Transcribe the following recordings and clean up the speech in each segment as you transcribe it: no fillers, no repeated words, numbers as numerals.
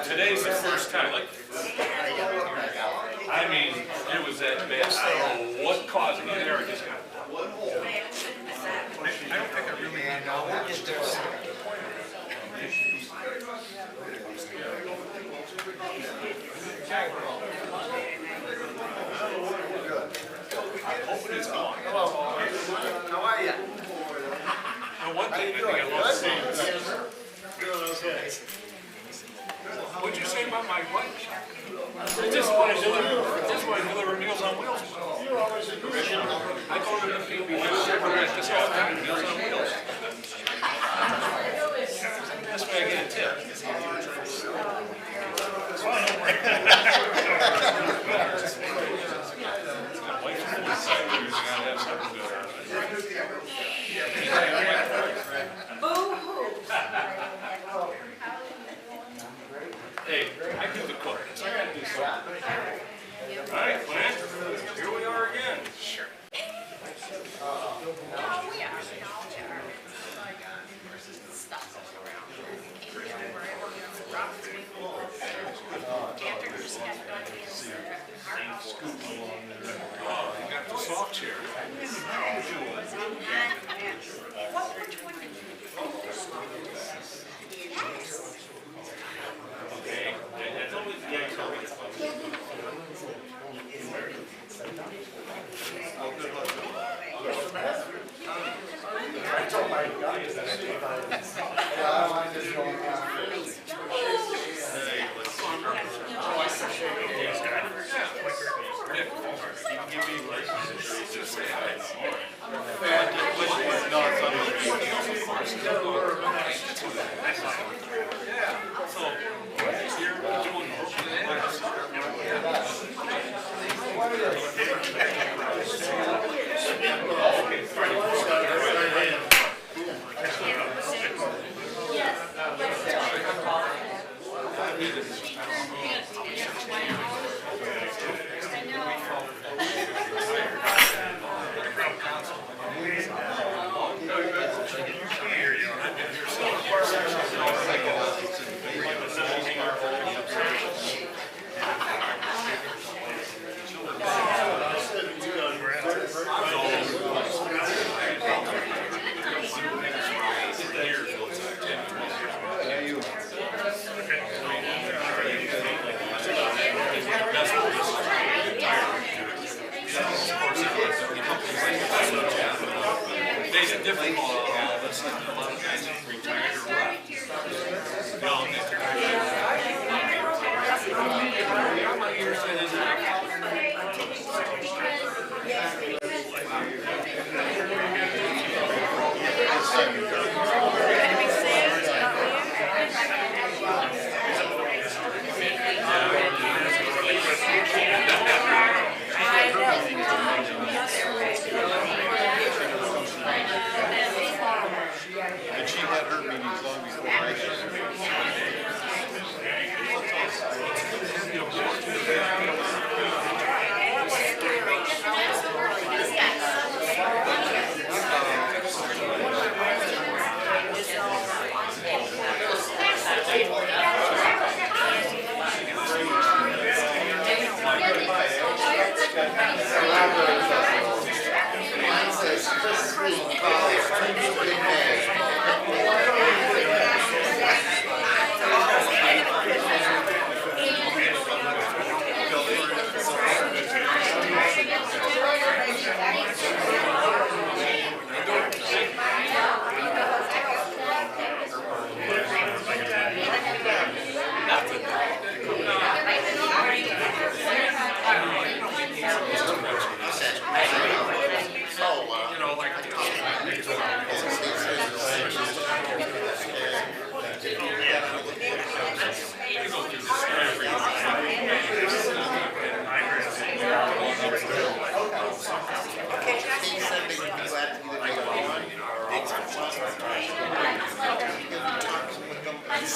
Today's the first time, like, I mean, it was that bad. I don't know what caused it there. I just got. I don't think I really know. I'm hoping it's gone. How are you? And one thing I think I love seeing is, what'd you say about my wife? This is why I deliver Meals on Wheels. I go to the people this all the time, Meals on Wheels. That's why I get a tip. Hey, I do the cook, so I gotta do something. All right, Clint, here we are again. Sure. Oh, you got the soft chair. Okay. Different let's say a lot of guys retired or left. Young, got my ears And she had her meetings long before I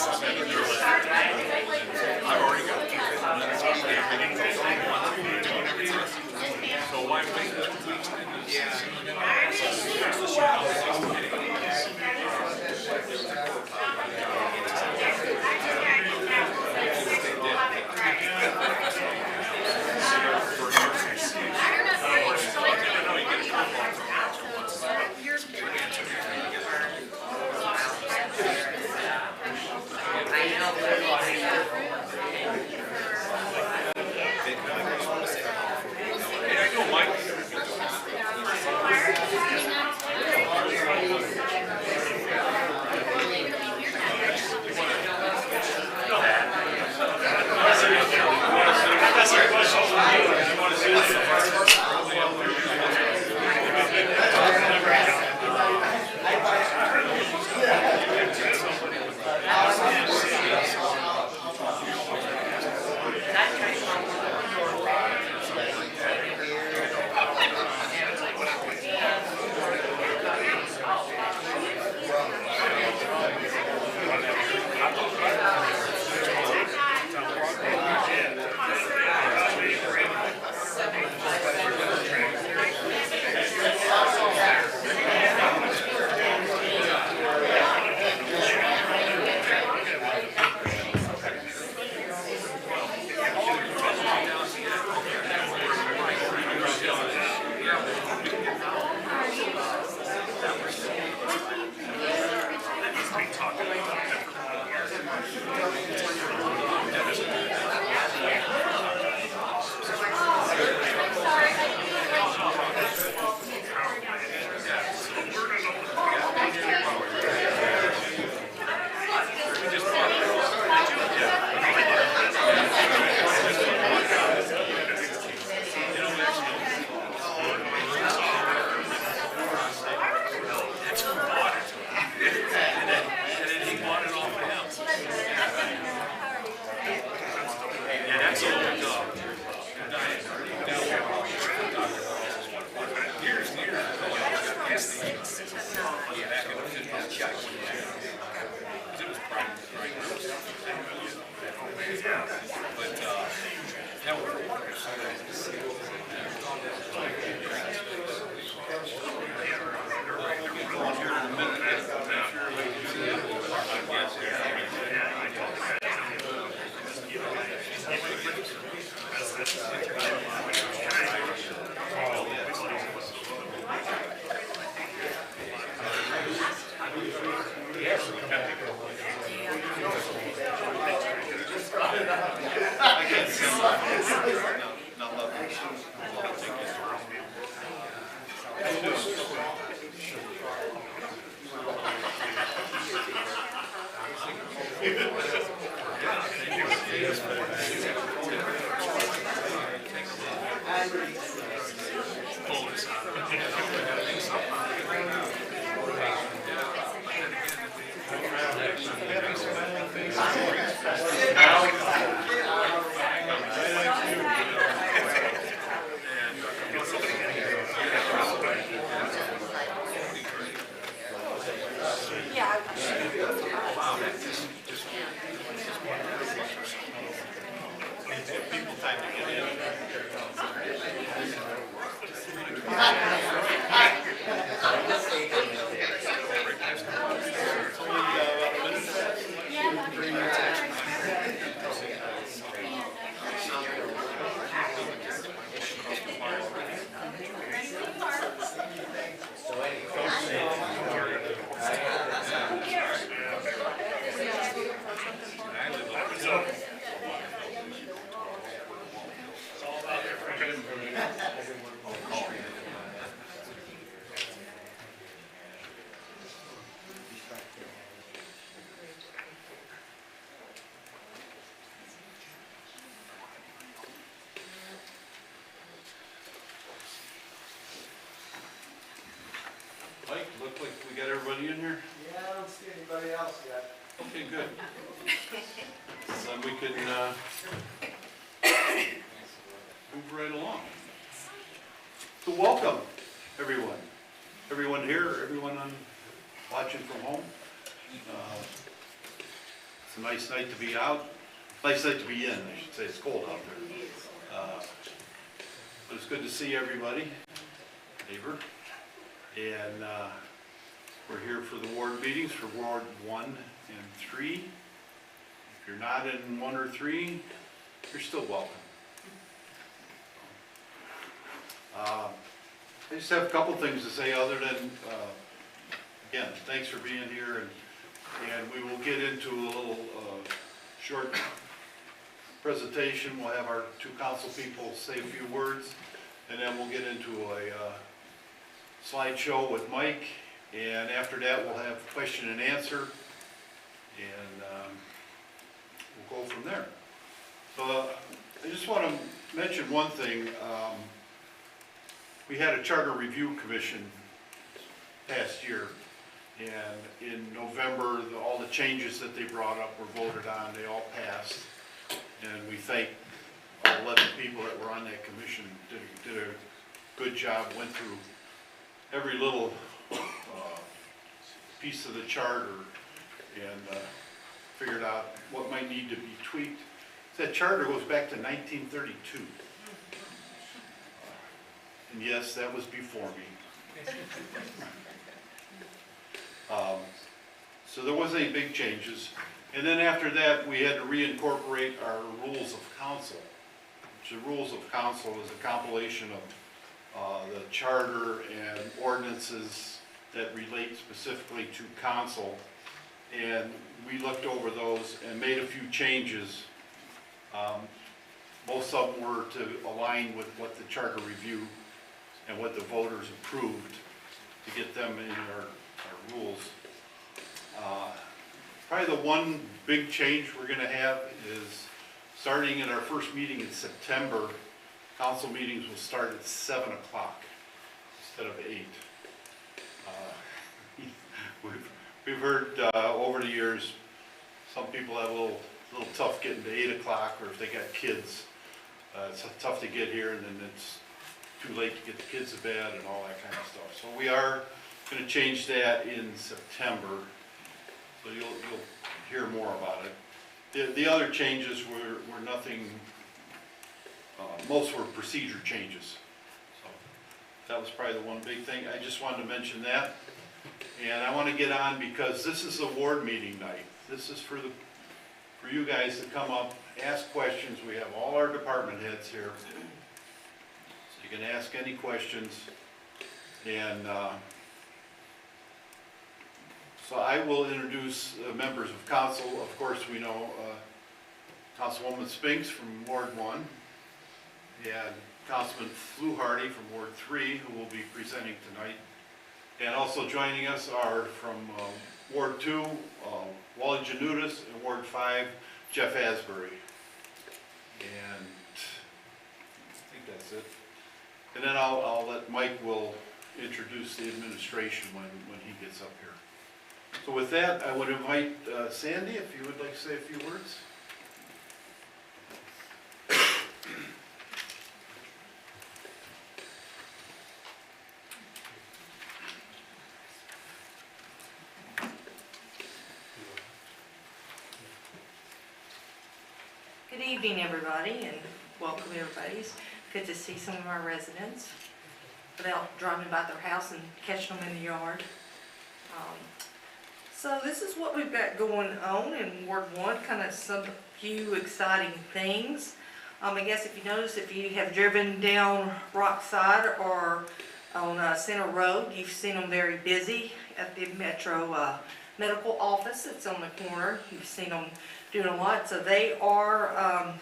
I've already got 2 minutes. So why wait 2 weeks? Mike, look like we got everybody in here? Yeah, I don't see anybody else yet. Okay, good. So we can, move right along. So welcome, everyone. Everyone here, everyone watching from home. a nice night to be out, nice night to be in, I should say, it's cold out there. But it's good to see everybody, neighbor, and we're here for the ward meetings for Ward 1 and 3. If you're not in 1 or 3, you're still welcome. I just have a couple things to say other than, again, thanks for being here, and we will get into a little short presentation. We'll have our two council people say a few words, and then we'll get into a slideshow with Mike, and after that we'll have question and answer, and we'll go from there. So I just want to mention one thing. We had a charter review commission past year, and in November, all the changes that they brought up were voted on, they all passed. And we thank all 11 people that were on that commission, did a good job, went through every little piece of the charter and figured out what might need to be tweaked. That charter goes back to 1932. And yes, that was before me. So there wasn't any big changes. And then after that, we had to reincorporate our rules of council. The rules of council is a compilation of the charter and ordinances that relate specifically to council. And we looked over those and made a few changes. Most of them were to align with what the charter review and what the voters approved to get them in our rules. Probably the one big change we're going to have is starting in our first meeting in September, council meetings will start at 7 o'clock instead of 8. We've heard over the years, some people have a little tough getting to 8 o'clock, or if they got kids, it's tough to get here, and then it's too late to get the kids to bed and all that kind of stuff. So we are going to change that in September, so you'll hear more about it. The other changes were nothing, most were procedure changes. So that was probably the one big thing. I just wanted to mention that. And I want to get on because this is the ward meeting night. This is for you guys to come up, ask questions. We have all our department heads here. So you can ask any questions. And so I will introduce members of council. Of course, we know Councilwoman Spinks from Ward 1 and Councilman Fluharty from Ward 3, who will be presenting tonight. And also joining us are from Ward 2, Wally Janutis, and Ward 5, Jeff Asbury. And I think that's it. And then I'll let Mike will introduce the administration when he gets up here. So with that, I would invite Sandy, if you would like to say a few words. Good evening, everybody, and welcome everybody. It's good to see some of our residents without driving by their house and catching them in the yard. So this is what we've got going on in Ward 1, kind of some few exciting things. I guess if you notice, if you have driven down Rockside or on Center Road, you've seen them very busy at the Metro Medical Office. It's on the corner. You've seen them doing a lot. So they are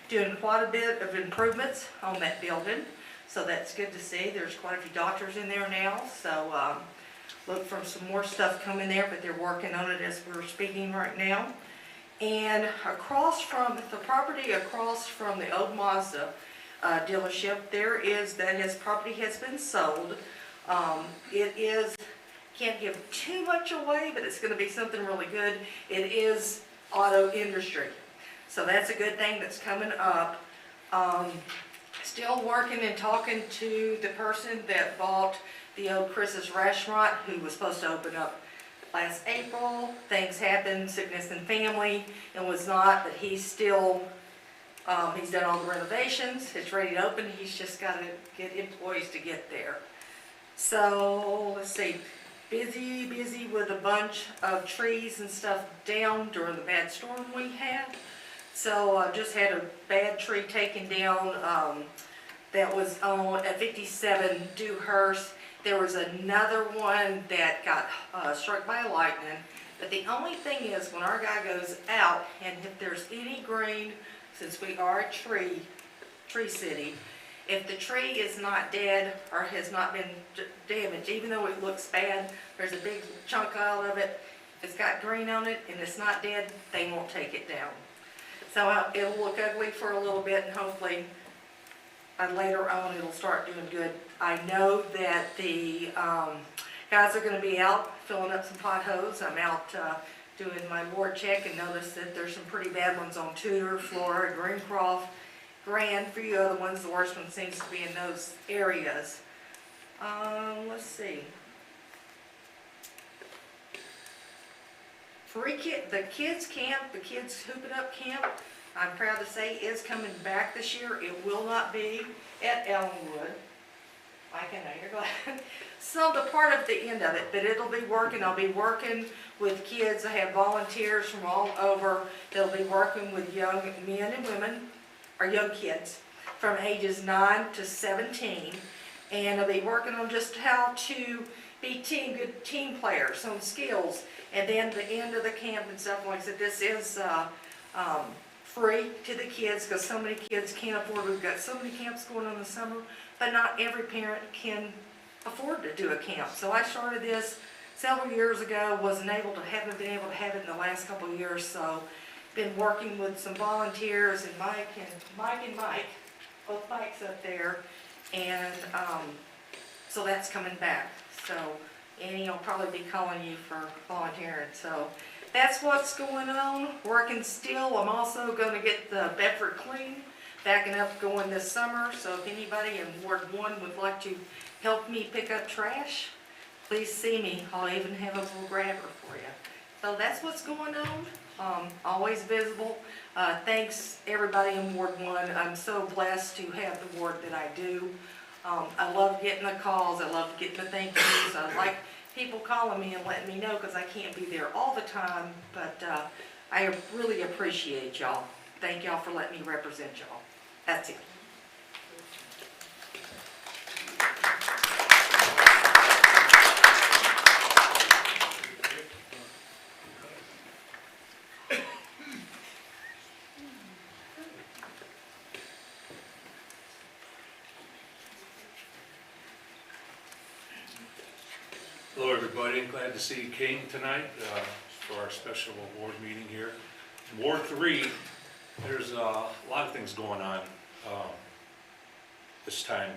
doing quite a bit of improvements on that building. So that's good to see. There's quite a few doctors in there now. So look for some more stuff coming there, but they're working on it as we're speaking right now. And across from the property, across from the old Mazda dealership, his property has been sold. It is, can't give too much away, but it's going to be something really good. It is auto industry. So that's a good thing that's coming up. Still working and talking to the person that bought the old Chris's Restaurant, who was supposed to open up last April. Things happened, sickness in family, and was not, but he's still, he's done all the renovations, it's ready to open, he's just gotta get employees to get there. So, let's see, busy with a bunch of trees and stuff down during the bad storm we had. So, just had a bad tree taken down, that was on at 57 Dewhurst. There was another one that got struck by lightning. But the only thing is, when our guy goes out, and if there's any green, since we are a tree city, if the tree is not dead or has not been damaged, even though it looks bad, there's a big chunk out of it, if it's got green on it and it's not dead, they won't take it down. So it'll look ugly for a little bit, and hopefully later on it'll start doing good. I know that the guys are going to be out filling up some potholes. I'm out doing my ward check and noticed that there's some pretty bad ones on Tudor, Flora, Greencroft, Grand, a few other ones. The worst one seems to be in those areas. Let's see. The kids camp, the kids Hoop It Up camp, I'm proud to say is coming back this year. It will not be at Ellenwood. I know you're glad. So the part of the end of it, but it'll be working. I'll be working with kids. I have volunteers from all over. They'll be working with young men and women, or young kids, from ages 9 to 17. And I'll be working on just how to be good team players, some skills. And then the end of the camp and stuff, like I said, this is free to the kids because so many kids can't afford. We've got so many camps going on in the summer, but not every parent can afford to do a camp. So I started this several years ago, haven't been able to have it in the last couple of years, so been working with some volunteers and Mike, both Mikes up there, and so that's coming back. So Annie will probably be calling you for volunteering. So that's what's going on, working still. I'm also going to get the Bedford Clean backing up going this summer. So if anybody in Ward 1 would like to help me pick up trash, please see me. I'll even have a little grabber for you. So that's what's going on. Always visible. Thanks everybody in Ward 1. I'm so blessed to have the ward that I do. I love getting the calls. I love getting the thank yous. I like people calling me and letting me know because I can't be there all the time, but I really appreciate y'all. Thank y'all for letting me represent y'all. That's it. Hello, everybody. Glad to see you came tonight for our special award meeting here. In Ward 3, there's a lot of things going on for this time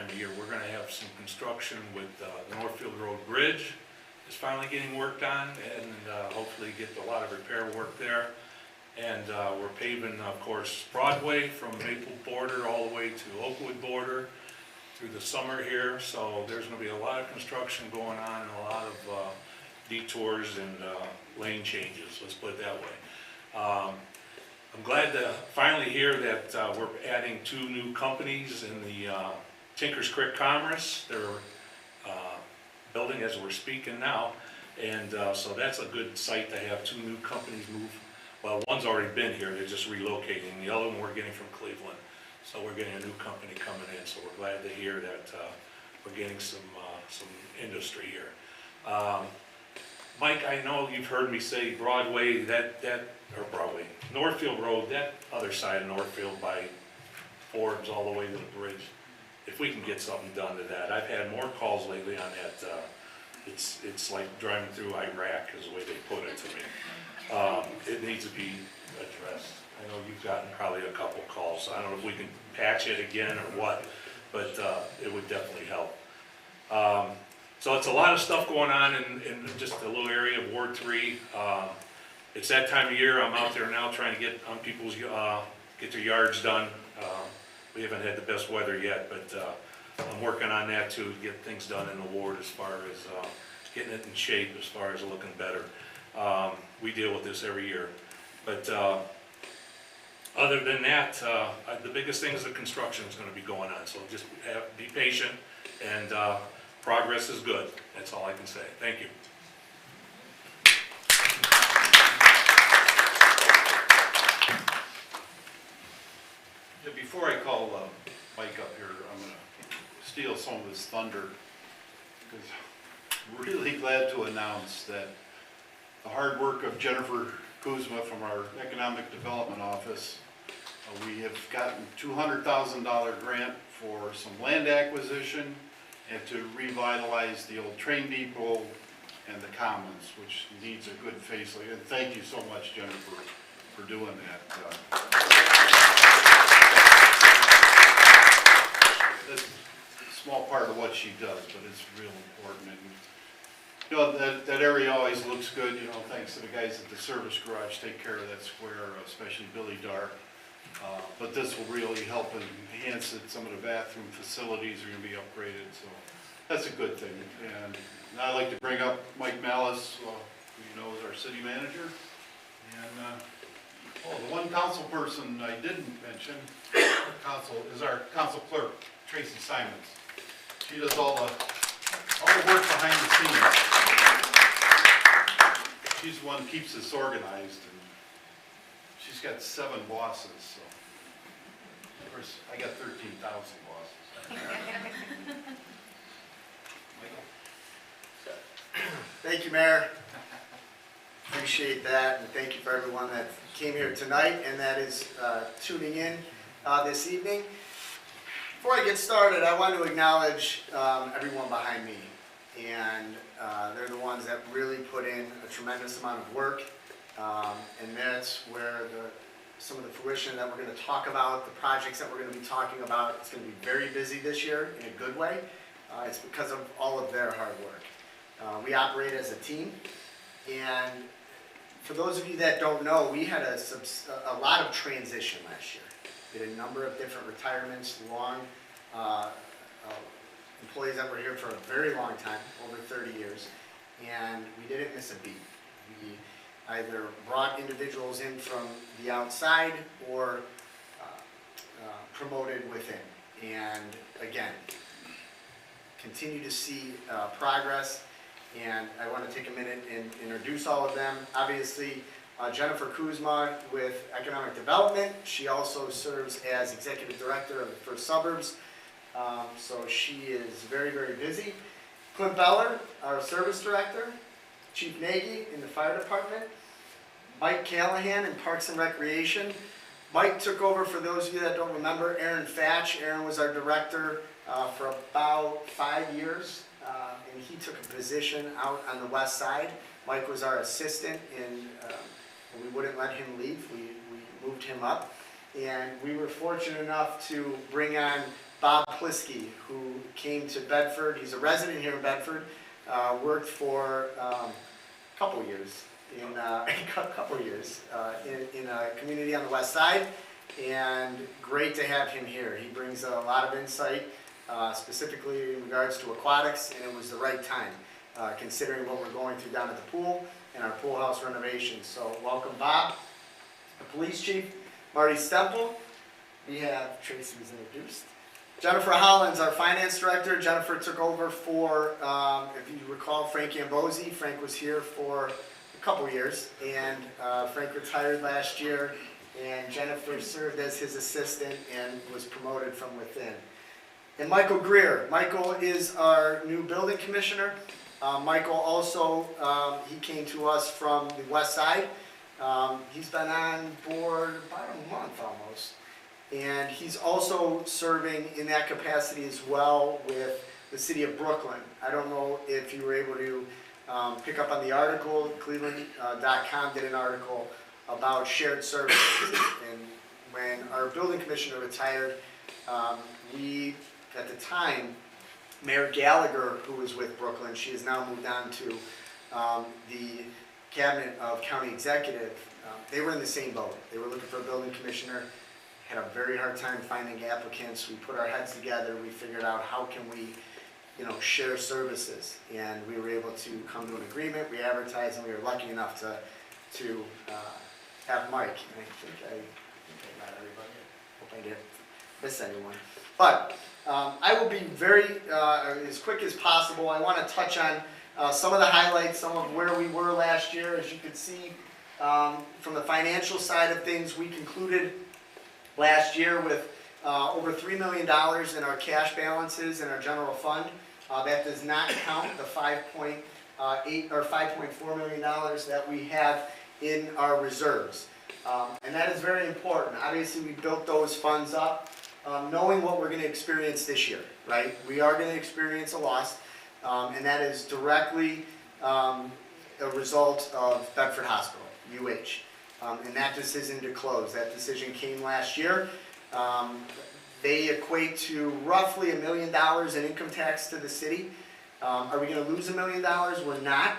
of year. We're going to have some construction with the Northfield Road Bridge is finally getting worked on, and hopefully get a lot of repair work there. And we're paving, of course, Broadway from Maple Border all the way to Oakwood Border through the summer here, so there's going to be a lot of construction going on and a lot of detours and lane changes, let's put it that way. I'm glad to finally hear that we're adding 2 new companies in the Tinkers Creek Commerce. They're building as we're speaking now, and so that's a good sight to have 2 new companies move. Well, one's already been here, they're just relocating. The other one we're getting from Cleveland. So we're getting a new company coming in, so we're glad to hear that we're getting some industry here. Mike, I know you've heard me say Broadway, Northfield Road, that other side of Northfield by Forbes all the way to the bridge. If we can get something done to that. I've had more calls lately on that. It's like driving through Iraq is the way they put it to me. It needs to be addressed. I know you've gotten probably a couple calls. I don't know if we can patch it again or what, but it would definitely help. So it's a lot of stuff going on in just a little area of Ward 3. It's that time of year. I'm out there now trying to get on people's get their yards done. We haven't had the best weather yet, but I'm working on that too, to get things done in the ward as far as getting it in shape as far as looking better. We deal with this every year. But other than that, the biggest thing is the construction is gonna be going on, so just be patient, and progress is good. That's all I can say. Thank you. Yeah, before I call Mike up here, I'm gonna steal some of his thunder, because I'm really glad to announce that the hard work of Jennifer Kuzma from our Economic Development Office, we have gotten $200,000 grant for some land acquisition and to revitalize the old train depot and the commons, which needs a good facelift. And thank you so much, Jennifer, for doing that. That's a small part of what she does, but it's real important. And, you know, that area always looks good, you know, thanks to the guys at the service garage take care of that square, especially Billy Dark. But this will really help enhance it. Some of the bathroom facilities are going to be upgraded, so that's a good thing. And now I'd like to bring up Mike Malice, who you know is our city manager. And the one council person I didn't mention is our council clerk, Tracy Simons. She does all the work behind the scenes. She's the one who keeps us organized, and she's got 7 bosses, so. Of course, I got 13,000 bosses. Michael? Thank you, Mayor. Appreciate that, and thank you for everyone that came here tonight and that is tuning in this evening. Before I get started, I want to acknowledge everyone behind me. And they're the ones that really put in a tremendous amount of work. And that's where some of the fruition that we're going to talk about, the projects that we're going to be talking about, it's going to be very busy this year in a good way. It's because of all of their hard work. We operate as a team. And for those of you that don't know, we had a lot of transition last year. We had a number of different retirements, employees that were here for a very long time, over 30 years, and we didn't miss a beat. We either brought individuals in from the outside or promoted within. And again, continue to see progress, and I want to take a minute and introduce all of them. Obviously, Jennifer Kuzma with Economic Development. She also serves as Executive Director of the First Suburbs. So she is very, very busy. Clint Beller, our Service Director. Chief Nagy in the Fire Department. Mike Callahan in Parks and Recreation. Mike took over, for those of you that don't remember, Aaron Fatch. Aaron was our Director for about 5 years, and he took a position out on the west side. Mike was our assistant, and we wouldn't let him leave. We moved him up, and we were fortunate enough to bring on Bob Plisky, who came to Bedford. He's a resident here in Bedford. Worked for a couple years in a community on the west side, and great to have him here. He brings a lot of insight, specifically in regards to aquatics, and it was the right time, considering what we're going through down at the pool and our pool house renovations. So welcome, Bob. The police chief, Marty Stemple. We have, Tracy was introduced. Jennifer Hollins, our finance director. Jennifer took over for, if you recall, Frank Ambosi. Frank was here for a couple years, and Frank retired last year, and Jennifer served as his assistant and was promoted from within. And Michael Greer. Michael is our new building commissioner. Michael also, he came to us from the west side. He's been on board about a month almost. And he's also serving in that capacity as well with the city of Brooklyn. I don't know if you were able to pick up on the article. Cleveland.com did an article about shared services. And when our building commissioner retired, we, at the time, Mayor Gallagher, who was with Brooklyn, she has now moved on to the cabinet of county executive. They were in the same boat. They were looking for a building commissioner. Had a very hard time finding applicants. We put our heads together. We figured out how can we share services. And we were able to come to an agreement, we advertised, and we were lucky enough to have Mike. And I think I got everybody. Hope I didn't miss anyone. But I will be very, as quick as possible. I want to touch on some of the highlights, some of where we were last year. As you can see, from the financial side of things, we concluded last year with over $3 million in our cash balances in our general fund. That does not count the $5.8 or $5.4 million that we have in our reserves. And that is very important. Obviously, we built those funds up knowing what we're going to experience this year, right? We are going to experience a loss, and that is directly a result of Bedford Hospital, UH. And that decision to close. That decision came last year. They equate to roughly $1 million in income tax to the city. Are we going to lose $1 million? We're not.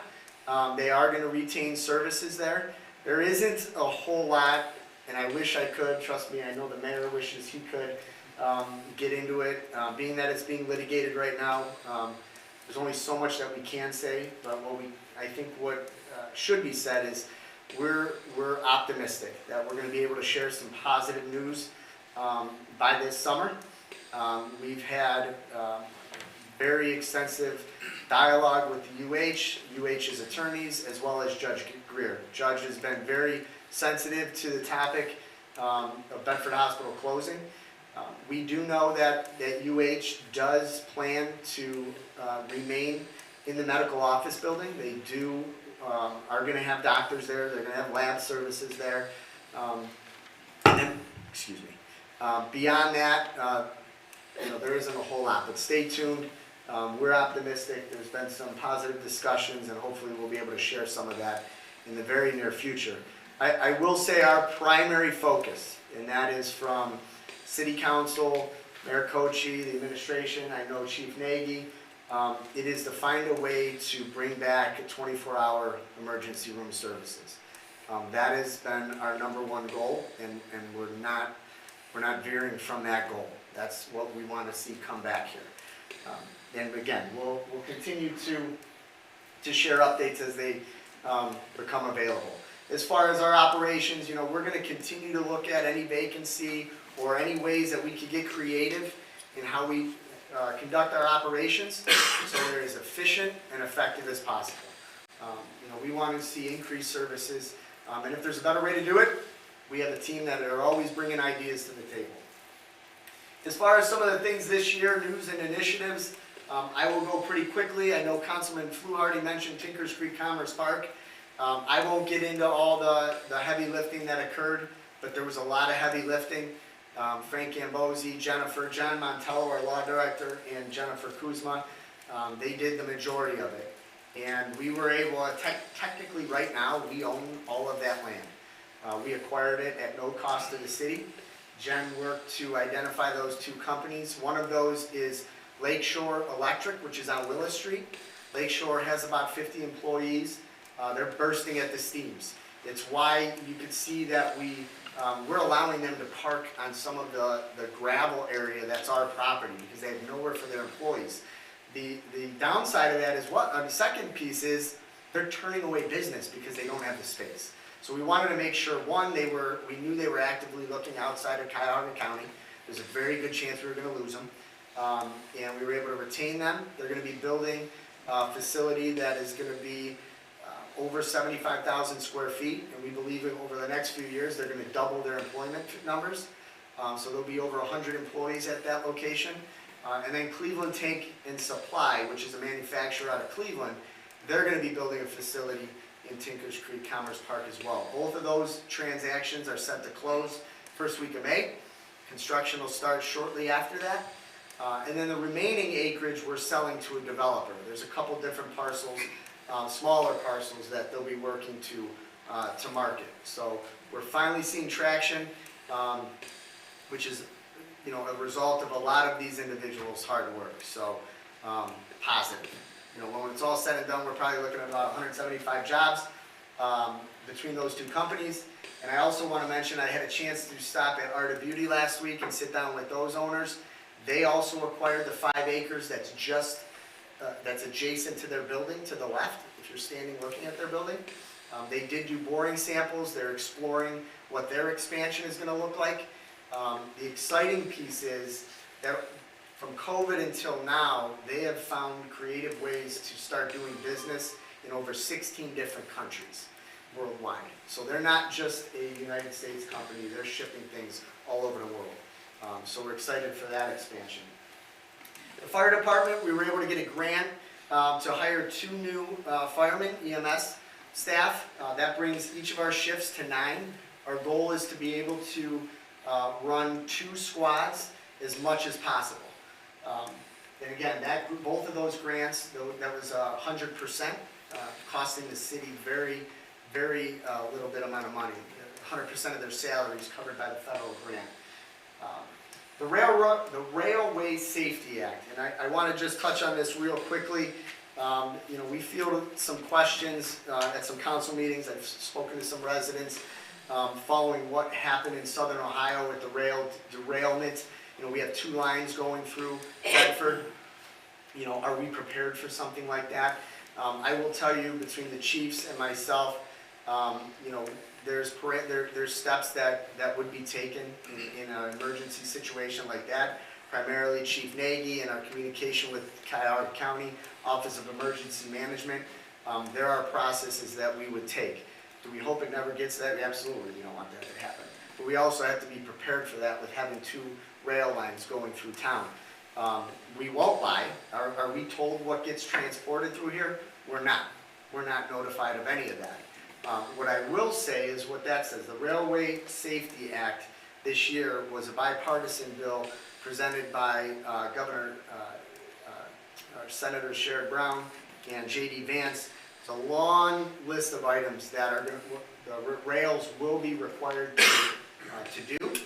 They are going to retain services there. There isn't a whole lot, and I wish I could. Trust me, I know the mayor wishes he could get into it. Being that it's being litigated right now, there's only so much that we can say. But I think what should be said is we're optimistic that we're going to be able to share some positive news by this summer. We've had very extensive dialogue with the UH's attorneys, as well as Judge Greer. Judge has been very sensitive to the topic of Bedford Hospital closing. We do know that UH does plan to remain in the medical office building. They are going to have doctors there. They're going to have lab services there. Beyond that, there isn't a whole lot, but stay tuned. We're optimistic. There's been some positive discussions, and hopefully we'll be able to share some of that in the very near future. I will say our primary focus, and that is from City Council, Mayor Kochi, the administration, I know Chief Nagy, it is to find a way to bring back 24-hour emergency room services. That has been our #1 goal, and we're not veering from that goal. That's what we want to see come back here. And again, we'll continue to share updates as they become available. As far as our operations, we're going to continue to look at any vacancy or any ways that we could get creative in how we conduct our operations so they're as efficient and effective as possible. We want to see increased services, and if there's a better way to do it, we have a team that are always bringing ideas to the table. As far as some of the things this year, news and initiatives, I will go pretty quickly. I know Councilman Fluharty mentioned Tinkers Creek Commerce Park. I won't get into all the heavy lifting that occurred, but there was a lot of heavy lifting. Frank Gambosi, Jennifer, John Montello, our law director, and Jennifer Kuzma, they did the majority of it. And we were able, technically right now, we own all of that land. We acquired it at no cost to the city. Jen worked to identify those 2 companies. One of those is Lakeshore Electric, which is on Willis Street. Lakeshore has about 50 employees. They're bursting at the seams. It's why you can see that we're allowing them to park on some of the gravel area that's our property because they have nowhere for their employees. The downside of that is the second piece is they're turning away business because they don't have the space. So we wanted to make sure, one, we knew they were actively looking outside of Cuyahoga County. There's a very good chance we were going to lose them. And we were able to retain them. They're going to be building a facility that is going to be over 75,000 square feet, and we believe over the next few years they're going to double their employment numbers. So there'll be over 100 employees at that location. And then Cleveland Tank and Supply, which is a manufacturer out of Cleveland, they're going to be building a facility in Tinkers Creek Commerce Park as well. Both of those transactions are set to close first week of May. Construction will start shortly after that. And then the remaining acreage we're selling to a developer. There's a couple different parcels, smaller parcels that they'll be working to market. So we're finally seeing traction, which is a result of a lot of these individuals' hard work. So positive. When it's all said and done, we're probably looking at about 175 jobs between those 2 companies. And I also want to mention I had a chance to stop at Art of Beauty last week and sit down with those owners. They also acquired the 5 acres that's just that's adjacent to their building to the left, if you're standing looking at their building. They did do boring samples, they're exploring what their expansion is gonna look like. The exciting piece is that from COVID until now, they have found creative ways to start doing business in over 16 different countries worldwide. So they're not just a United States company, they're shipping things all over the world. So we're excited for that expansion. The fire department, we were able to get a grant to hire 2 new firemen, EMS staff. That brings each of our shifts to 9. Our goal is to be able to run 2 squads as much as possible. And again, both of those grants, that was 100%, costing the city very little bit amount of money. 100% of their salaries covered by the federal grant. The Railway Safety Act, and I want to just touch on this real quickly. You know, we fielded some questions at some council meetings. I've spoken to some residents following what happened in southern Ohio with the rail derailment. You know, we have 2 lines going through Bedford. You know, are we prepared for something like that? I will tell you, between the chiefs and myself, you know, there's steps that would be taken in an emergency situation like that. Primarily Chief Nagy and our communication with Cuyahoga County Office of Emergency Management. There are processes that we would take. Do we hope it never gets that? Absolutely, we don't want that to happen. But we also have to be prepared for that with having 2 rail lines going through town. We won't lie. Are we told what gets transported through here? We're not. We're not notified of any of that. What I will say is what that says. The Railway Safety Act this year was a bipartisan bill presented by Governor Senator Sherrod Brown and J.D. Vance. It's a long list of items that are the rails will be required to do.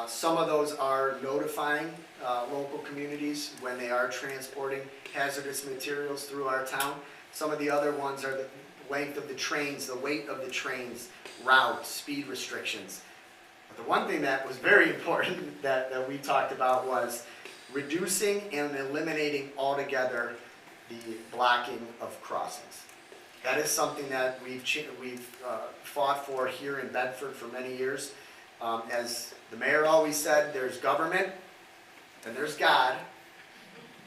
Some of those are notifying local communities when they are transporting hazardous materials through our town. Some of the other ones are the length of the trains, the weight of the trains, route, speed restrictions. But the one thing that was very important that we talked about was reducing and eliminating altogether the blocking of crossings. That is something that we've fought for here in Bedford for many years. As the mayor always said, there's government, then there's God,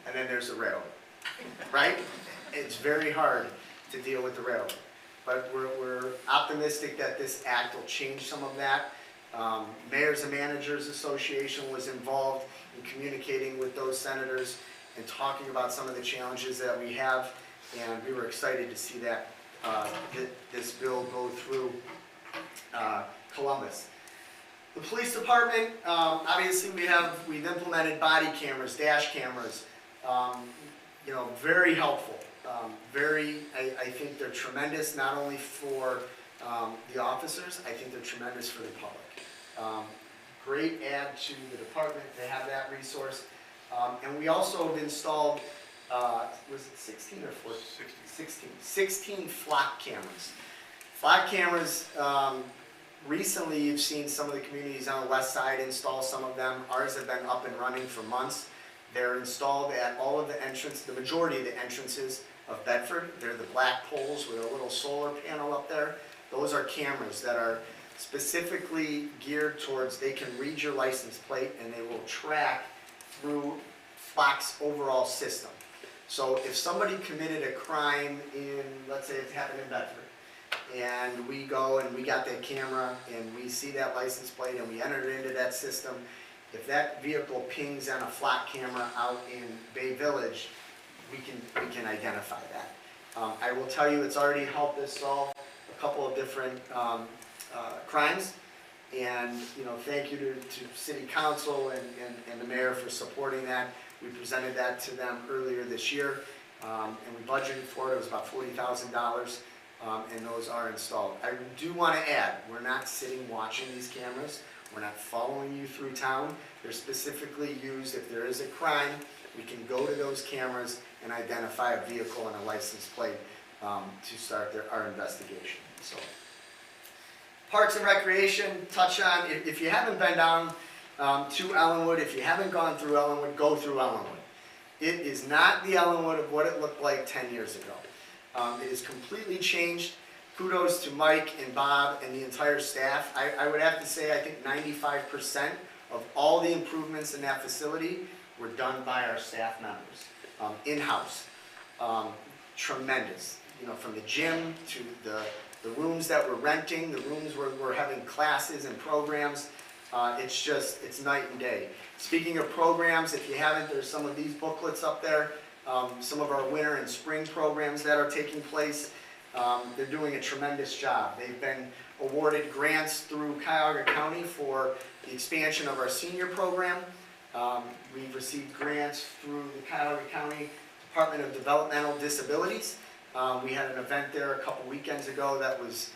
and then there's the railroad, right? It's very hard to deal with the railroad. But we're optimistic that this act will change some of that. Mayors and Managers Association was involved in communicating with those senators and talking about some of the challenges that we have, and we were excited to see that this bill go through Columbus. The police department, obviously we've implemented body cameras, dash cameras, you know, very helpful. I think they're tremendous, not only for the officers, I think they're tremendous for the public. Great add to the department to have that resource. And we also have installed, was it 16 or 14? 16 flock cameras. Flock cameras, recently you've seen some of the communities on the west side install some of them. Ours have been up and running for months. They're installed at all of the entrances, the majority of the entrances of Bedford. They're the black poles with a little solar panel up there. Those are cameras that are specifically geared towards, they can read your license plate and they will track through Flock's overall system. So if somebody committed a crime in, let's say it happened in Bedford, and we go and we got that camera and we see that license plate and we enter it into that system, if that vehicle pings on a Flock camera out in Bay Village, we can identify that. I will tell you, it's already helped us solve a couple of different crimes, and you know, thank you to City Council and the Mayor for supporting that. We presented that to them earlier this year, and we budgeted for it. It was about $40,000, and those are installed. I do want to add, we're not sitting watching these cameras. We're not following you through town. They're specifically used if there is a crime. We can go to those cameras and identify a vehicle and a license plate to start our investigation. So, Parks and Recreation, touch on, if you haven't been down to Ellenwood, if you haven't gone through Ellenwood, go through Ellenwood. It is not the Ellenwood of what it looked like 10 years ago. It has completely changed. Kudos to Mike and Bob and the entire staff. I would have to say, I think 95% of all the improvements in that facility were done by our staff members, in-house. Tremendous, you know, from the gym to the rooms that we're renting, the rooms where we're having classes and programs. It's night and day. Speaking of programs, if you haven't, there's some of these booklets up there, some of our winter and spring programs that are taking place. They're doing a tremendous job. They've been awarded grants through Cuyahoga County for the expansion of our senior program. We've received grants through the Cuyahoga County Department of Developmental Disabilities. We had an event there a couple weekends ago that was,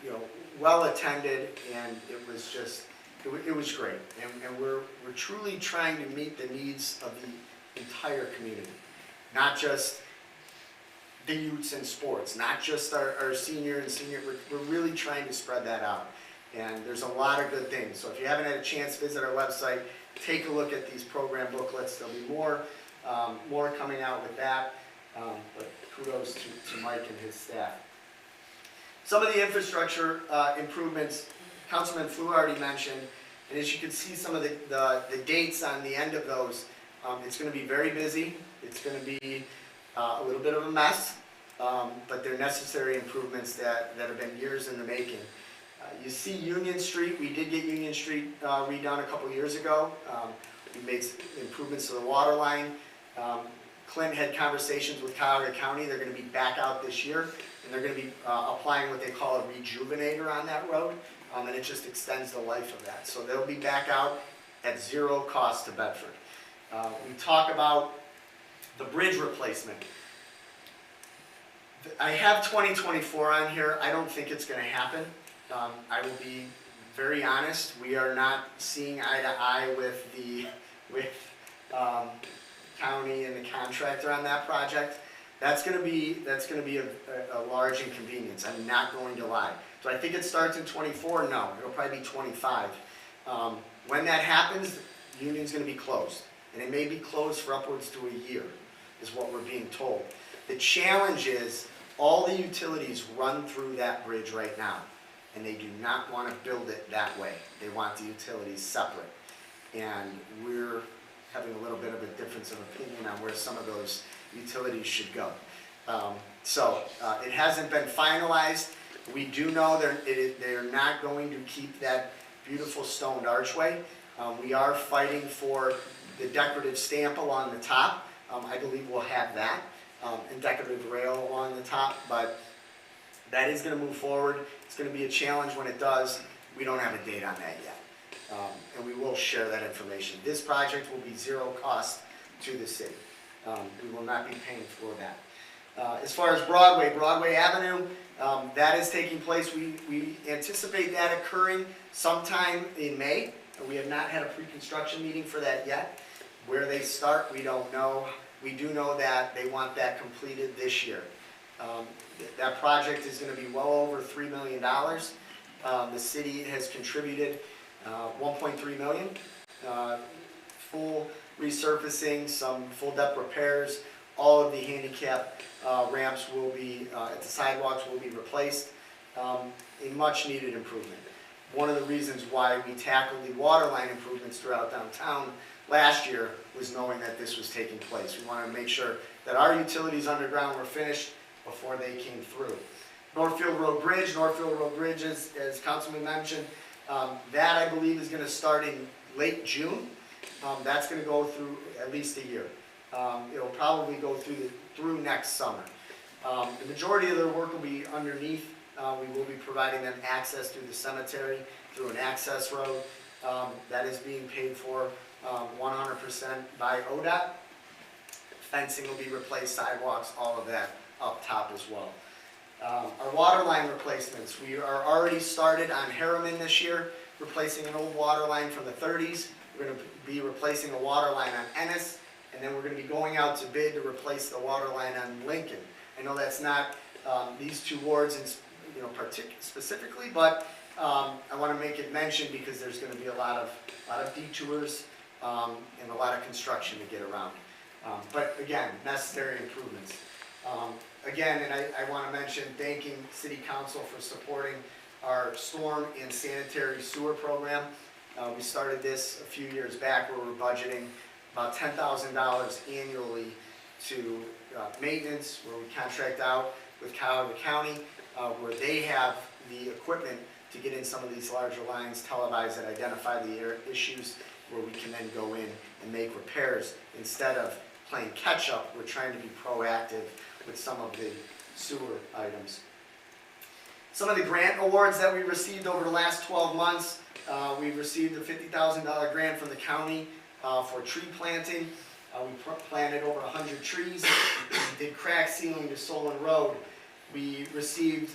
you know, well attended, and it was just, it was great. And we're truly trying to meet the needs of the entire community, not just the youths in sports, not just our senior and senior. We're really trying to spread that out. And there's a lot of good things. So if you haven't had a chance, visit our website, take a look at these program booklets. There'll be more coming out with that. But kudos to Mike and his staff. Some of the infrastructure improvements, Councilman Flew already mentioned, and as you can see some of the dates on the end of those, it's going to be very busy. It's going to be a little bit of a mess, but they're necessary improvements that have been years in the making. You see Union Street. We did get Union Street redone a couple years ago. We made improvements to the water line. Clint had conversations with Cuyahoga County. They're going to be back out this year, and they're going to be applying what they call a rejuvenator on that road, and it just extends the life of that. So they'll be back out at zero cost to Bedford. We talk about the bridge replacement. I have 2024 on here. I don't think it's going to happen. I will be very honest. We are not seeing eye to eye with county and the contractor on that project. That's going to be a large inconvenience. I'm not going to lie. So I think it starts in 24. No, it'll probably be 25. When that happens, the union's going to be closed, and it may be closed for upwards to a year, is what we're being told. The challenge is all the utilities run through that bridge right now, and they do not want to build it that way. They want the utilities separate, and we're having a little bit of a difference of opinion on where some of those utilities should go. It hasn't been finalized. We do know they're not going to keep that beautiful stoned archway. We are fighting for the decorative stamp along the top. I believe we'll have that, and decorative rail along the top, but that is going to move forward. It's going to be a challenge when it does. We don't have a date on that yet. And we will share that information. This project will be zero cost to the city. We will not be paying for that. As far as Broadway Avenue, that is taking place. We anticipate that occurring sometime in May. We have not had a pre-construction meeting for that yet. Where they start, we don't know. We do know that they want that completed this year. That project is going to be well over $3 million. The city has contributed $1.3 million, full resurfacing, some full depth repairs. All of the handicap ramps will be, at the sidewalks will be replaced. A much needed improvement. One of the reasons why we tackled the water line improvements throughout downtown last year was knowing that this was taking place. We wanted to make sure that our utilities underground were finished before they came through. Northfield Road Bridge, as Councilman mentioned, that I believe is going to start in late June. That's going to go through at least a year. It'll probably go through next summer. The majority of their work will be underneath. We will be providing them access through the cemetery, through an access road. That is being paid for 100% by ODOT. Fencing will be replaced, sidewalks, all of that up top as well. Our water line replacements, we are already started on Harriman this year, replacing an old water line from the 30s. We're going to be replacing a water line on Ennis, and then we're going to be going out to bid to replace the water line on Lincoln. I know that's not these two wards specifically, but I want to make it mention because there's going to be a lot of detours and a lot of construction to get around. But again, necessary improvements. Again, and I want to mention thanking City Council for supporting our storm and sanitary sewer program. We started this a few years back where we're budgeting about $10,000 annually to maintenance, where we contract out with Cuyahoga County, where they have the equipment to get in some of these larger lines, televise and identify the issues, where we can then go in and make repairs. Instead of playing catch-up, we're trying to be proactive with some of the sewer items. Some of the grant awards that we received over the last 12 months, we received a $50,000 grant from the county for tree planting. We planted over 100 trees. We did crack sealing to Solon Road. We received,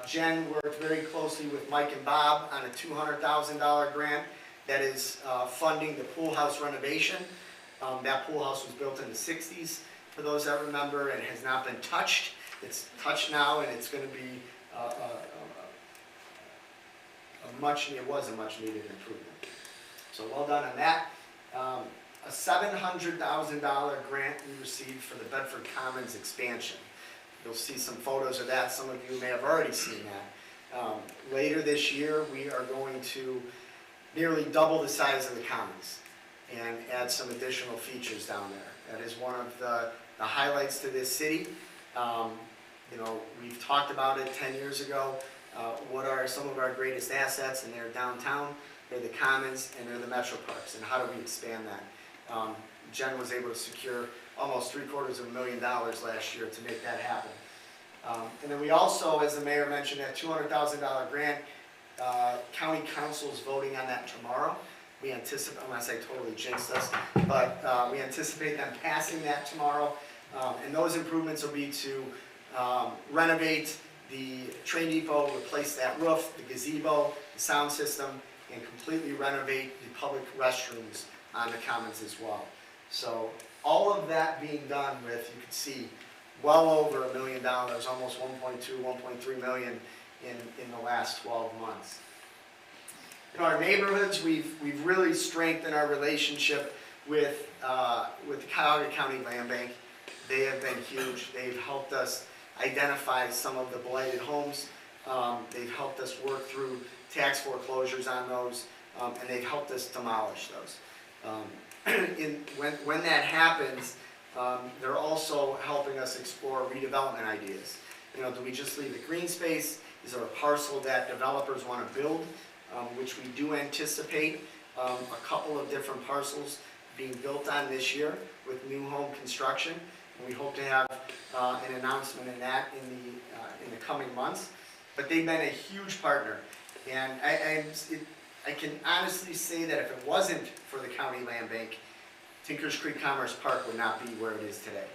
Jen worked very closely with Mike and Bob on a $200,000 grant that is funding the pool house renovation. That pool house was built in the 60s, for those that remember, and has not been touched. It's touched now, and it's going to be it was a much needed improvement. So well done on that. A $700,000 grant we received for the Bedford Commons expansion. You'll see some photos of that. Some of you may have already seen that. Later this year, we are going to nearly double the size of the Commons and add some additional features down there. That is one of the highlights to this city. You know, we've talked about it 10 years ago. What are some of our greatest assets? And they're downtown, they're the Commons, and they're the Metro Parks. And how do we expand that? Jen was able to secure almost $750,000 last year to make that happen. And then we also, as the mayor mentioned, that $200,000 grant, county council is voting on that tomorrow. We anticipate, unless I totally jinxed us, but we anticipate them passing that tomorrow. And those improvements will be to renovate the train depot, replace that roof, the gazebo, the sound system, and completely renovate the public restrooms on the Commons as well. So all of that being done with, you can see, well over $1 million, almost 1.3 million in the last 12 months. In our neighborhoods, we've really strengthened our relationship with the Cuyahoga County Land Bank. They have been huge. They've helped us identify some of the blighted homes. They've helped us work through tax foreclosures on those, and they've helped us demolish those. When that happens, they're also helping us explore redevelopment ideas. You know, do we just leave it green space? Is there a parcel that developers want to build? Which we do anticipate a couple of different parcels being built on this year with new home construction. And we hope to have an announcement in that in the coming months. But they've been a huge partner. And I can honestly say that if it wasn't for the County Land Bank, Tinkers Creek Commerce Park would not be where it is today.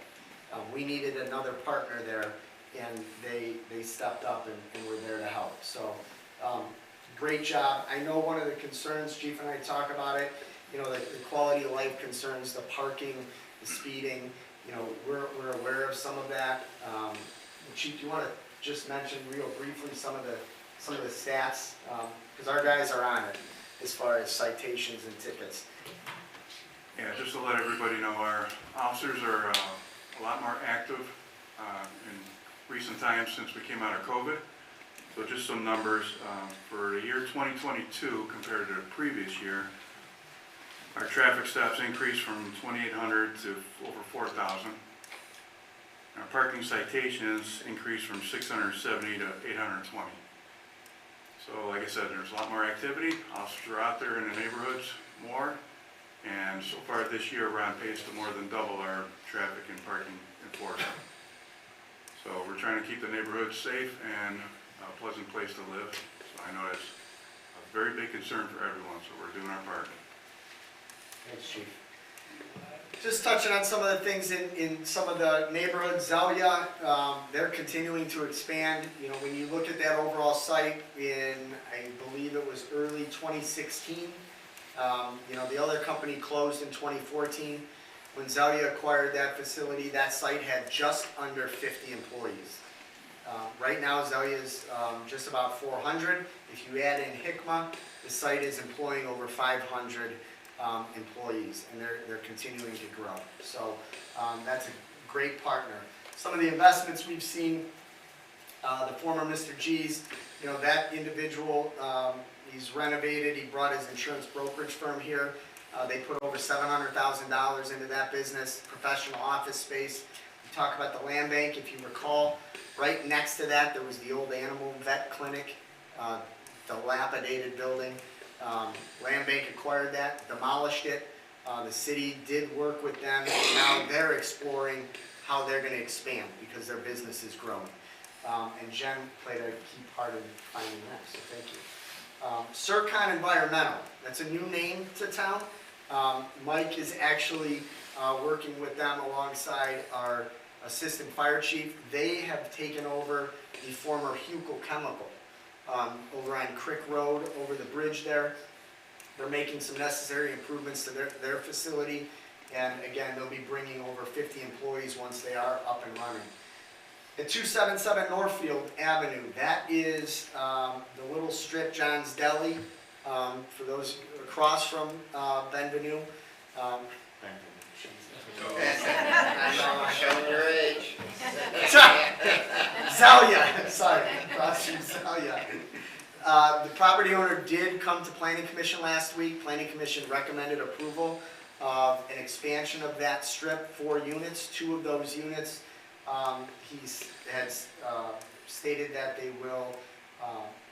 We needed another partner there, and they stepped up and were there to help. So great job. I know one of the concerns, Chief and I talk about it, you know, the quality of life concerns, the parking, the speeding, you know, we're aware of some of that. Chief, do you want to just mention real briefly some of the stats? Because our guys are on it as far as citations and tickets. Yeah, just to let everybody know, our officers are a lot more active in recent times since we came out of COVID. So just some numbers, for the year 2022 compared to the previous year, our traffic stops increased from 2,800 to over 4,000. Our parking citations increased from 670 to 820. So like I said, there's a lot more activity. Officers are out there in the neighborhoods more. And so far this year, we're on pace to more than double our traffic and parking enforcement. So we're trying to keep the neighborhoods safe and a pleasant place to live. So I know that's a very big concern for everyone, so we're doing our part. Thanks, Chief. Just touching on some of the things in some of the neighborhoods, Zelia, they're continuing to expand. You know, when you look at that overall site in, I believe it was early 2016, you know, the other company closed in 2014. When Zelia acquired that facility, that site had just under 50 employees. Right now, Zelia is just about 400. If you add in Hikma, the site is employing over 500 employees, and they're continuing to grow. So that's a great partner. Some of the investments we've seen, the former Mr. G's, that individual, he's renovated, he brought his insurance brokerage firm here. They put over $700,000 into that business, professional office space. We talk about the land bank, if you recall, right next to that, there was the old animal vet clinic, dilapidated building. Land bank acquired that, demolished it. The city did work with them, and now they're exploring how they're going to expand because their business is growing. And Jen played a key part in finding that, so thank you. Circon Environmental, that's a new name to town. Mike is actually working with them alongside our assistant fire chief. They have taken over the former Huckel Chemical over on Crick Road, over the bridge there. They're making some necessary improvements to their facility, and again, they'll be bringing over 50 employees once they are up and running. At 277 Northfield Avenue, that is the little strip, John's Deli, for those across from Benvenue. Showing your age. Zelia, sorry, across from Zelia. The property owner did come to Planning Commission last week. Planning Commission recommended approval of an expansion of that strip, 4 units. 2 of those units, he has stated that they will,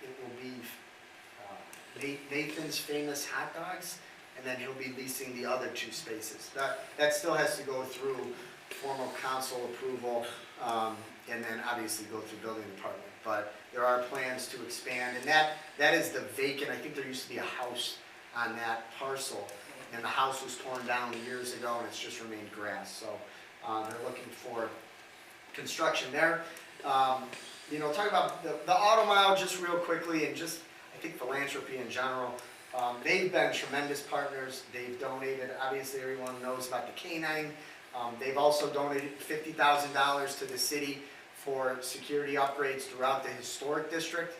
it will be Nathan's Famous Hot Dogs, and then he'll be leasing the other 2 spaces. That still has to go through formal council approval, and then obviously go through building department. But there are plans to expand, and that is the vacant, I think there used to be a house on that parcel, and the house was torn down years ago, and it's just remained grass. So they're looking for construction there. Talk about the Auto Mile just real quickly, and just I think philanthropy in general. They've been tremendous partners. They've donated, obviously everyone knows about the canine. They've also donated $50,000 to the city for security upgrades throughout the historic district,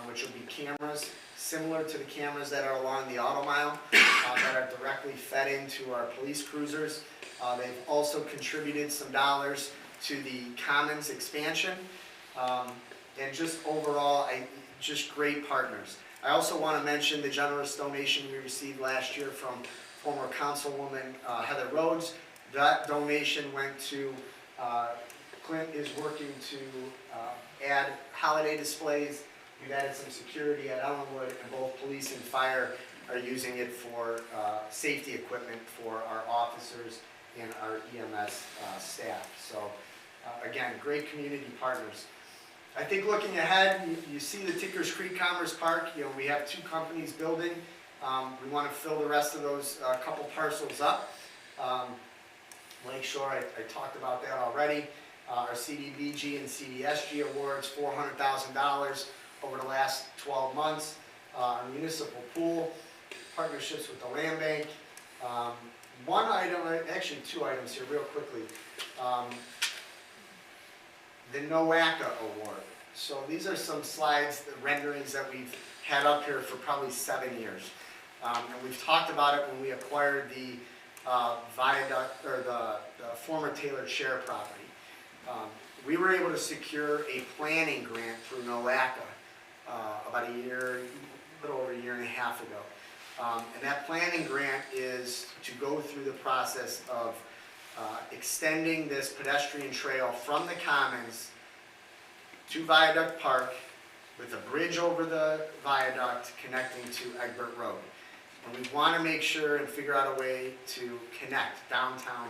which will be cameras similar to the cameras that are along the Auto Mile that are directly fed into our police cruisers. They've also contributed some dollars to the Commons expansion, and just overall, just great partners. I also want to mention the generous donation we received last year from former Councilwoman Heather Rhodes. That donation went to, Clint is working to add holiday displays. We've added some security at Ellenwood, and both police and fire are using it for safety equipment for our officers and our EMS staff. So again, great community partners. I think looking ahead, you see the Tickers Creek Commerce Park. We have 2 companies building. We want to fill the rest of those couple parcels up. Lakeshore, I talked about that already. Our CDBG and CDSG awards, $400,000 over the last 12 months. Our municipal pool, partnerships with the land bank. One item, actually 2 items here real quickly. The NOACA Award. So these are some slides, the renderings that we've had up here for probably 7 years. And we've talked about it when we acquired the viaduct, or the former Taylor Share property. We were able to secure a planning grant through NOACA about a little over a year and a half ago. And that planning grant is to go through the process of extending this pedestrian trail from the Commons to Viaduct Park with a bridge over the viaduct connecting to Egbert Road. And we want to make sure and figure out a way to connect downtown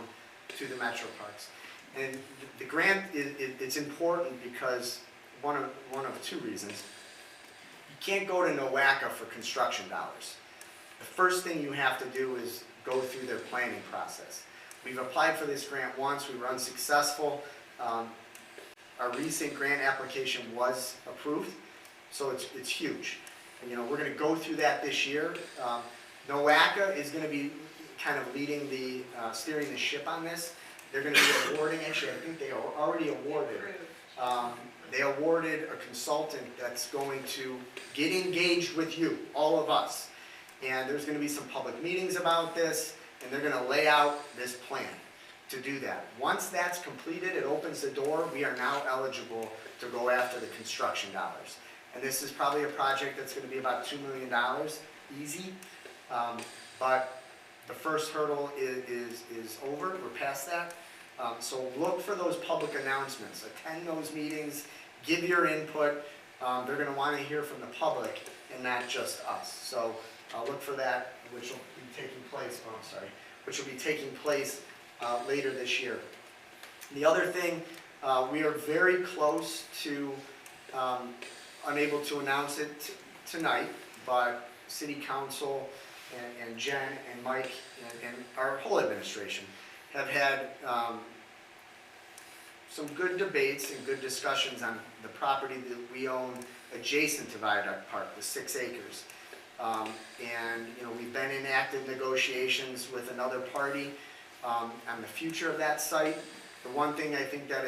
to the metro parks. And the grant, it's important because one of 2 reasons. You can't go to NOACA for construction dollars. The first thing you have to do is go through their planning process. We've applied for this grant once, we were unsuccessful. Our recent grant application was approved, so it's huge. We're going to go through that this year. NOACA is going to be kind of leading the, steering the ship on this. They're going to be awarding, actually I think they are already awarded. They awarded a consultant that's going to get engaged with you, all of us, and there's gonna be some public meetings about this, and they're gonna lay out this plan to do that. Once that's completed, it opens the door, we are now eligible to go after the construction dollars. And this is probably a project that's gonna be about $2 million, easy. But the first hurdle is over, we're past that. So look for those public announcements, attend those meetings, give your input. They're gonna wanna hear from the public and not just us. So look for that, which will be taking place, which will be taking place later this year. The other thing, we are very close to, unable to announce it tonight, but City Council and Jen and Mike and our whole administration have had some good debates and good discussions on the property that we own adjacent to Viaduct Park, the 6 acres. And, you know, we've been in active negotiations with another party on the future of that site. The one thing I think that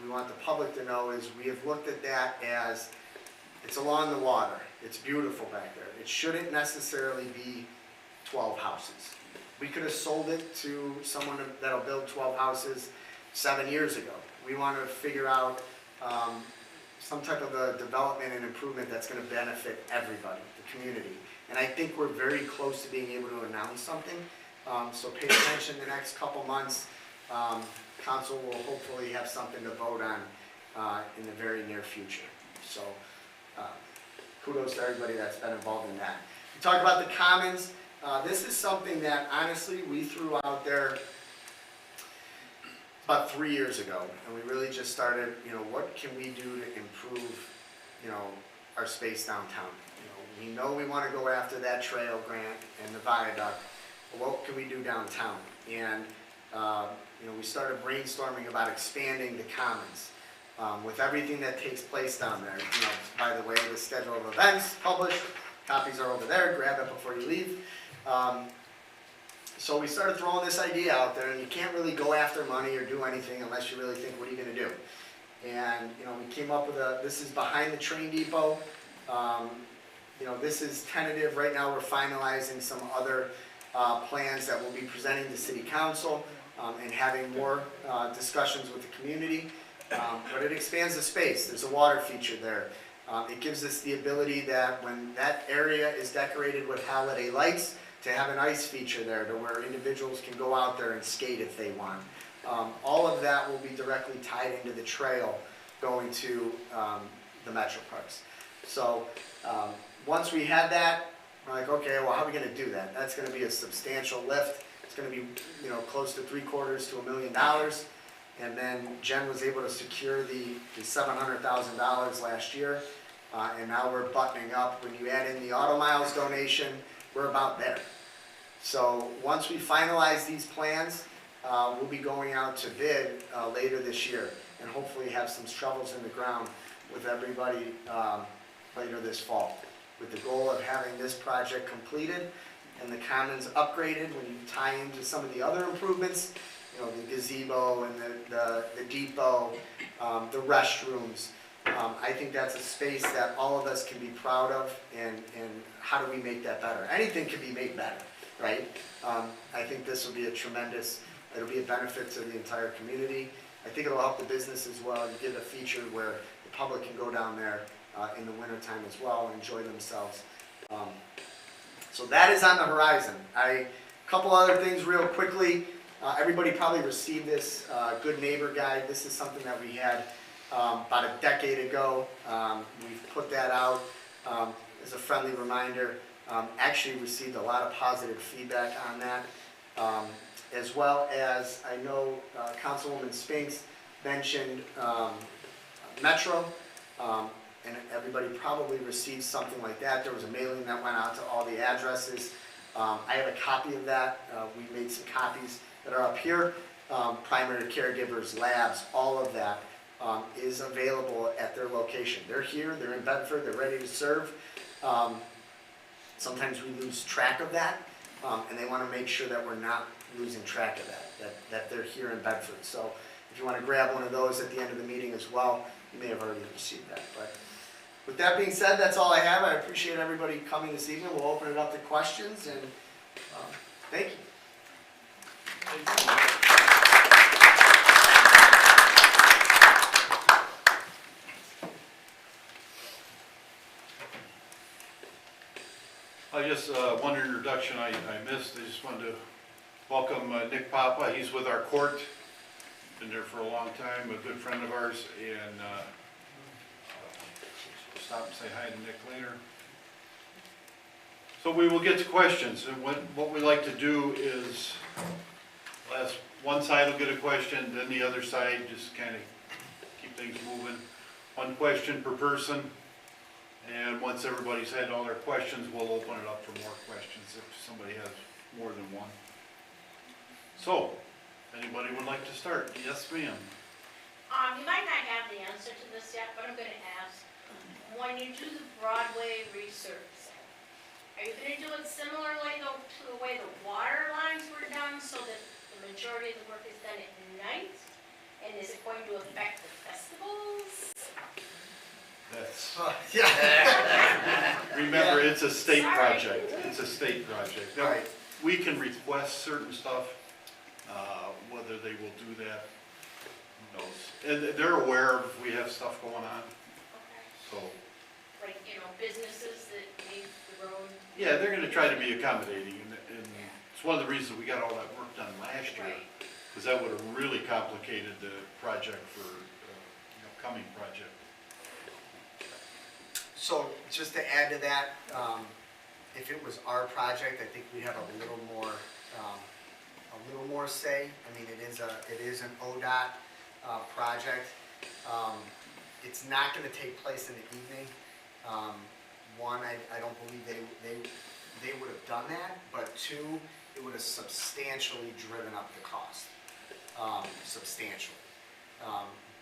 we want the public to know is we have looked at that as, it's along the water, it's beautiful back there. It shouldn't necessarily be 12 houses. We could have sold it to someone that'll build 12 houses 7 years ago. We want to figure out some type of a development and improvement that's going to benefit everybody, the community. And I think we're very close to being able to announce something. So pay attention the next couple months. Council will hopefully have something to vote on in the very near future. So kudos to everybody that's been involved in that. We talked about the commons. This is something that honestly we threw out there about 3 years ago, and we really just started, you know, what can we do to improve, you know, our space downtown? You know we want to go after that trail grant and the viaduct, but what can we do downtown? And, you know, we started brainstorming about expanding the commons. With everything that takes place down there, you know, by the way, the schedule of events published, copies are over there, grab it before you leave. So we started throwing this idea out there, and you can't really go after money or do anything unless you really think, what are you gonna do? And, you know, we came up with this is behind the train depot. You know, this is tentative. Right now we're finalizing some other plans that we'll be presenting to City Council and having more discussions with the community. But it expands the space. There's a water feature there. It gives us the ability that when that area is decorated with holiday lights, to have an ice feature there to where individuals can go out there and skate if they want. All of that will be directly tied into the trail going to the Metro Parks. So once we had that, we're like, okay, well, how are we going to do that? That's going to be a substantial lift. It's going to be, you know, close to $750,000 to $1 million. And then Jen was able to secure the $700,000 last year. And now we're buttoning up. When you add in the Auto Miles donation, we're about there. So once we finalize these plans, we'll be going out to bid later this year and hopefully have some shovels in the ground with everybody later this fall, with the goal of having this project completed and the commons upgraded when you tie into some of the other improvements, you know, the gazebo and the depot, the restrooms. I think that's a space that all of us can be proud of, and how do we make that better? Anything can be made better, right? I think this will be it'll be a benefit to the entire community. I think it'll help the business as well, and give a feature where the public can go down there in the wintertime as well and enjoy themselves. So that is on the horizon. A couple other things real quickly. Everybody probably received this Good Neighbor Guide. This is something that we had about a decade ago. We've put that out as a friendly reminder. Actually received a lot of positive feedback on that. As well as, I know Councilwoman Spinks mentioned Metro, and everybody probably received something like that. There was a mailing that went out to all the addresses. I have a copy of that. We made some copies that are up here. Primary caregivers, labs, all of that is available at their location. They're here, they're in Bedford, they're ready to serve. Sometimes we lose track of that, and they want to make sure that we're not losing track of that they're here in Bedford. So if you want to grab one of those at the end of the meeting as well, you may have already received that. But With that being said, that's all I have. I appreciate everybody coming this evening. We'll open it up to questions, and thank you. I just, one introduction I missed, I just wanted to welcome Nick Papa. He's with our court, been there for a long time, a good friend of ours, and stop and say hi to Nick later. So we will get to questions, and what we like to do is, one side will get a question, then the other side, just kind of keep things moving. One question per person. And once everybody's had all their questions, we'll open it up for more questions if somebody has more than one. So, anybody would like to start? Yes, ma'am. You might not have the answer to this yet, but I'm gonna ask. When you do the Broadway resurfacing, are you gonna do it similarly to the way the water lines were done, so that the majority of the work is done at night? And is it going to affect the festivals? That's, Yeah. remember, it's a state Sorry. project. It's a state project. Now, Right. we can request certain stuff, whether they will do that, who knows? And they're aware of, we have stuff going on, Okay. so, Like, businesses that need the road? yeah, they're gonna try to be accommodating, and it's one of the reasons we got all that work done last year, Right. because that would have really complicated the project for, coming project. So, just to add to that, if it was our project, I think we'd have a little more say. I mean, it is an ODOT project. It's not gonna take place in the evening. One, I don't believe they would have done that, but two, it would have substantially driven up the cost. Substantially.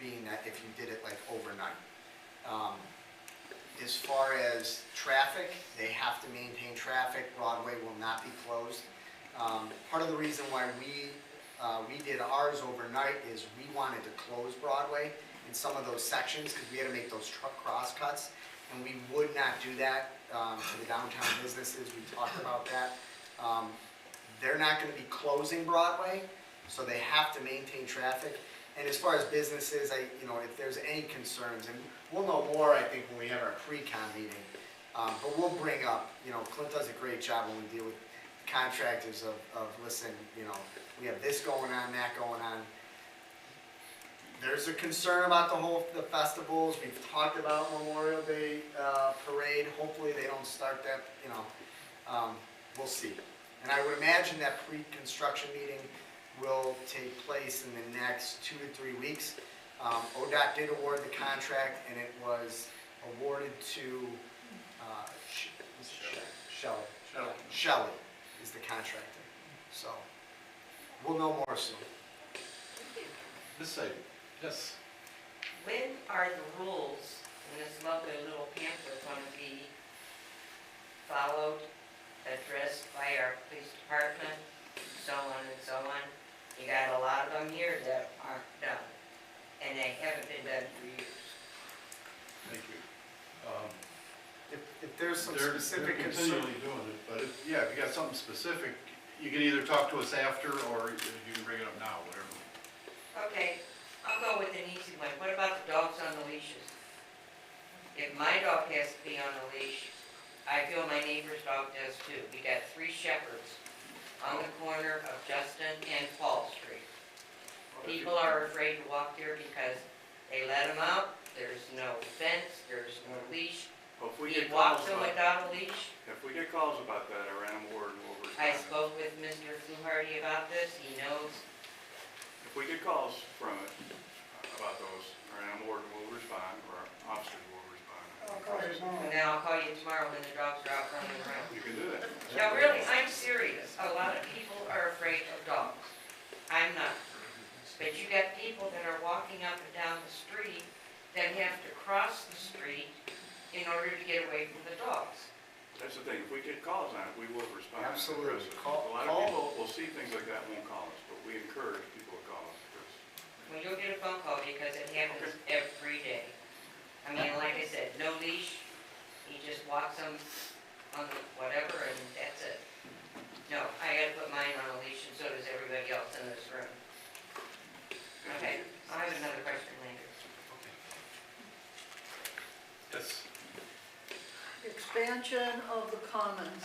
Being that if you did it like overnight. As far as traffic, they have to maintain traffic. Broadway will not be closed. Part of the reason why we did ours overnight is we wanted to close Broadway in some of those sections because we had to make those truck crosscuts, and we would not do that to the downtown businesses. We talked about that. They're not going to be closing Broadway, so they have to maintain traffic. And as far as businesses, if there's any concerns, and we'll know more, I think, when we have our pre-con meeting. But we'll bring up, Clint does a great job when we deal with contractors of listen, we have this going on, that going on. There's a concern about the festivals. We've talked about Memorial Day parade. Hopefully they don't start that, we'll see. And I would imagine that pre-construction meeting will take place in the next 2 to 3 weeks. ODOT did award the contract, and it was awarded to Shelley is the contractor. So we'll know more soon. This side, yes. When are the rules in this lovely little pamphlet going to be followed, addressed by our police department, so on and so on? You got a lot of them here that aren't done, and they haven't been done for years. Thank you. If there's some They're specific concern, continually doing it, but if you got something specific, you can either talk to us after, or you can bring it up now, whatever. Okay, I'll go with an easy one. What about the dogs on the leashes? If my dog has to be on a leash, I feel my neighbor's dog does too. We got 3 shepherds on the corner of Justin and Fall Street. People are afraid to walk there because they let them out, there's no fence, there's no leash. Well, if we He get calls walks them about, without a leash. if we get calls about that, our animal warden will I respond. spoke with Mr. Fluharty about this, he knows. If we get calls from it, about those, our animal warden will respond, or our officers will respond. And then I'll call you tomorrow when the dogs are out running around. You can do that. No, really, I'm serious. A lot of people are afraid of dogs. I'm not. But you got people that are walking up and down the street that have to cross the street in order to get away from the dogs. That's the thing, if we get calls on it, we will respond. and Absolutely. address it. Call- A lot of call. people will see things like that and won't call us, but we encourage people to call us. because Well, you'll get a phone call because it happens every day. I mean, like I said, no leash, he just walks them on the whatever and that's it. No, I gotta put mine on a leash and so does everybody else in this room. Okay, I have another question later. Yes. Expansion of the commons,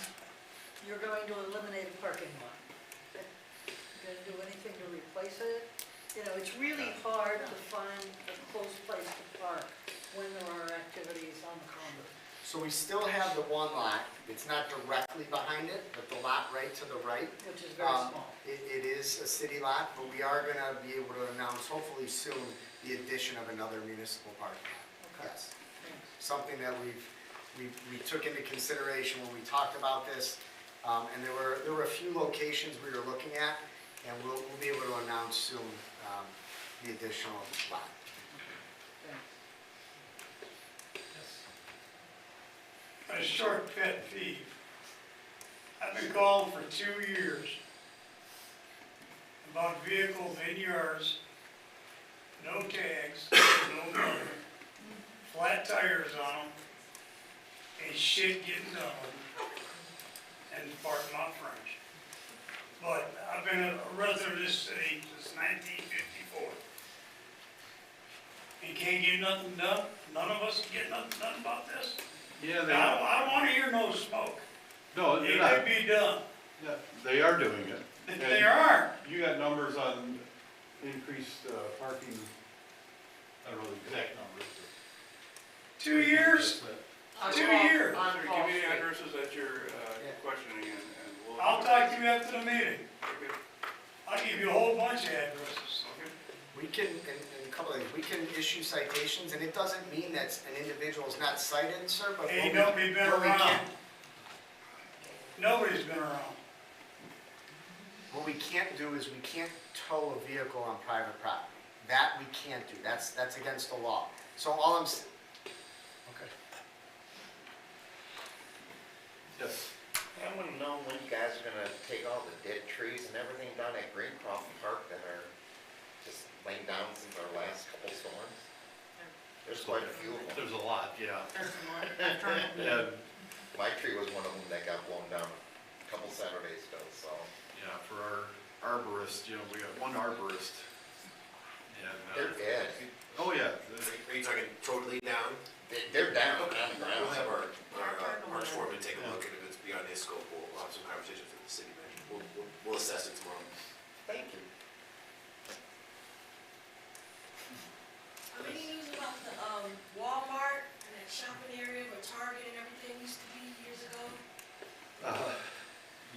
you're going to eliminate a parking lot. You're going to do anything to replace it? You know, it's really hard to find a close place to park when there are activities on the common. So we still have the one lot, it's not directly behind it, but the lot right to the right. Which is very small. It is a city lot, but we are gonna be able to announce hopefully soon the addition of another municipal parking lot. Okay. Yes. Thanks. Something that we took into consideration when we talked about this. And there were a few locations we were looking at, and we'll be able to announce soon, the additional lot. Thanks. A short pet peeve. I've been calling for 2 years about vehicles in yards, no tags, no number, flat tires on them, and shit getting done with them, and parking lot frontage. But I've been a resident of this city since 1954. And can't get nothing done, none of us can get nothing done about this. Yeah, I don't wanna hear no smoke. no, It they're not. could be done. Yeah, they are doing it. They are. You got numbers on increased parking, I don't know the exact numbers. 2 years, On 2 Fall- years. On Give Fall me the Street. addresses that you're questioning and we'll. I'll talk to you after the meeting. Okay. I'll give you a whole bunch of addresses. Okay. We can, in a couple of things, we can issue citations, and it doesn't mean that an individual is not cited, sir, but. Ain't what we- nobody been what we around. can't- Nobody's been around. What we can't do is we can't tow a vehicle on private property. That we can't do, that's against the law. So all okay. Yes. I want to know when you guys are gonna take all the dead trees and everything down at Greencroft Park that are just laying down since our last couple storms. There's quite a few of them. There's a lot, yeah. That's the one I'm trying to- And, My tree was one of them that got blown down a couple Saturdays ago, so. yeah, for our arborist, you know, we got one arborist. And, They're dead. oh, yeah, Are you talking totally down? They're down on the We'll have ground. our March foreman take a look, and if it's beyond his scope, we'll have some conversations with the city manager. We'll assess it tomorrow. Thank you. Any news about the Walmart and that shopping area where Target and everything used to be years ago?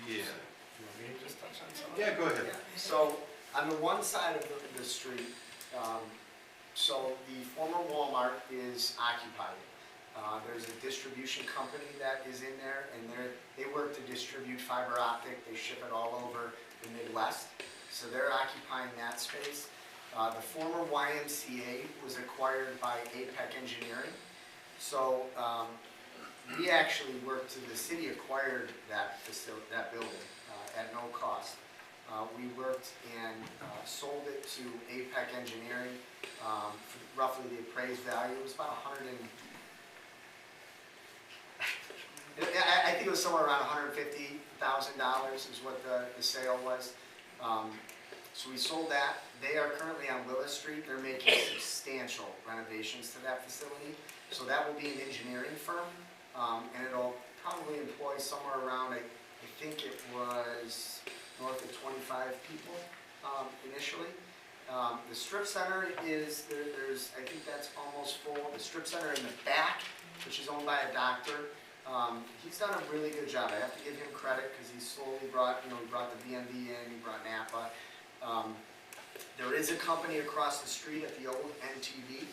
yeah. You want me to just touch on some of Yeah, go ahead. Yeah, so on the one side of the street, so the former Walmart is occupied. There's a distribution company that is in there, and they work to distribute fiber optic, they ship it all over the Midwest, so they're occupying that space. The former YMCA was acquired by APEC Engineering, so we actually worked the city acquired that building at no cost. We worked and sold it to APEC Engineering for roughly the appraised value. It was about I think it was somewhere around $150,000 is what the sale was. So we sold that. They are currently on Willis Street. They're making substantial renovations to that facility. So that will be an engineering firm, and it'll probably employ somewhere around, I think it was north of 25 people initially. The strip center is, there's, I think that's almost full. The strip center in the back, which is owned by a doctor, he's done a really good job. I have to give him credit because he slowly brought, he brought the BMV in, he brought Napa. There is a company across the street at the old NTV.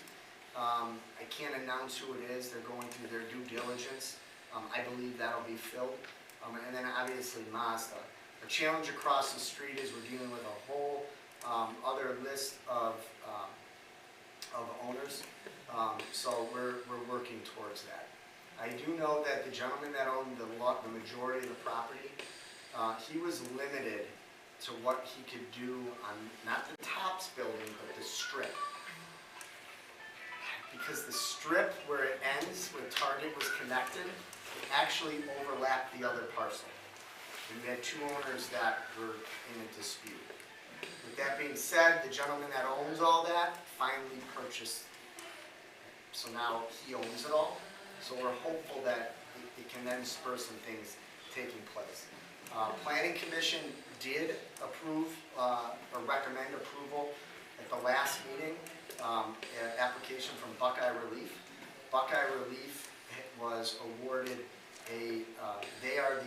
I can't announce who it is. They're going through their due diligence. I believe that'll be filled. And then obviously Mazda. The challenge across the street is we're dealing with a whole other list of owners. So we're working towards that. I do know that the gentleman that owned the majority of the property, he was limited to what he could do on, not the Tops building, but the strip. because the strip where it ends, where Target was connected, actually overlapped the other parcel. And we had two owners that were in a dispute. With that being said, the gentleman that owns all that finally purchased. So now he owns it all. So we're hopeful that it can then spur some things taking place. Planning Commission did approve or recommend approval at the last meeting, an application from Buckeye Relief. Buckeye Relief was awarded they are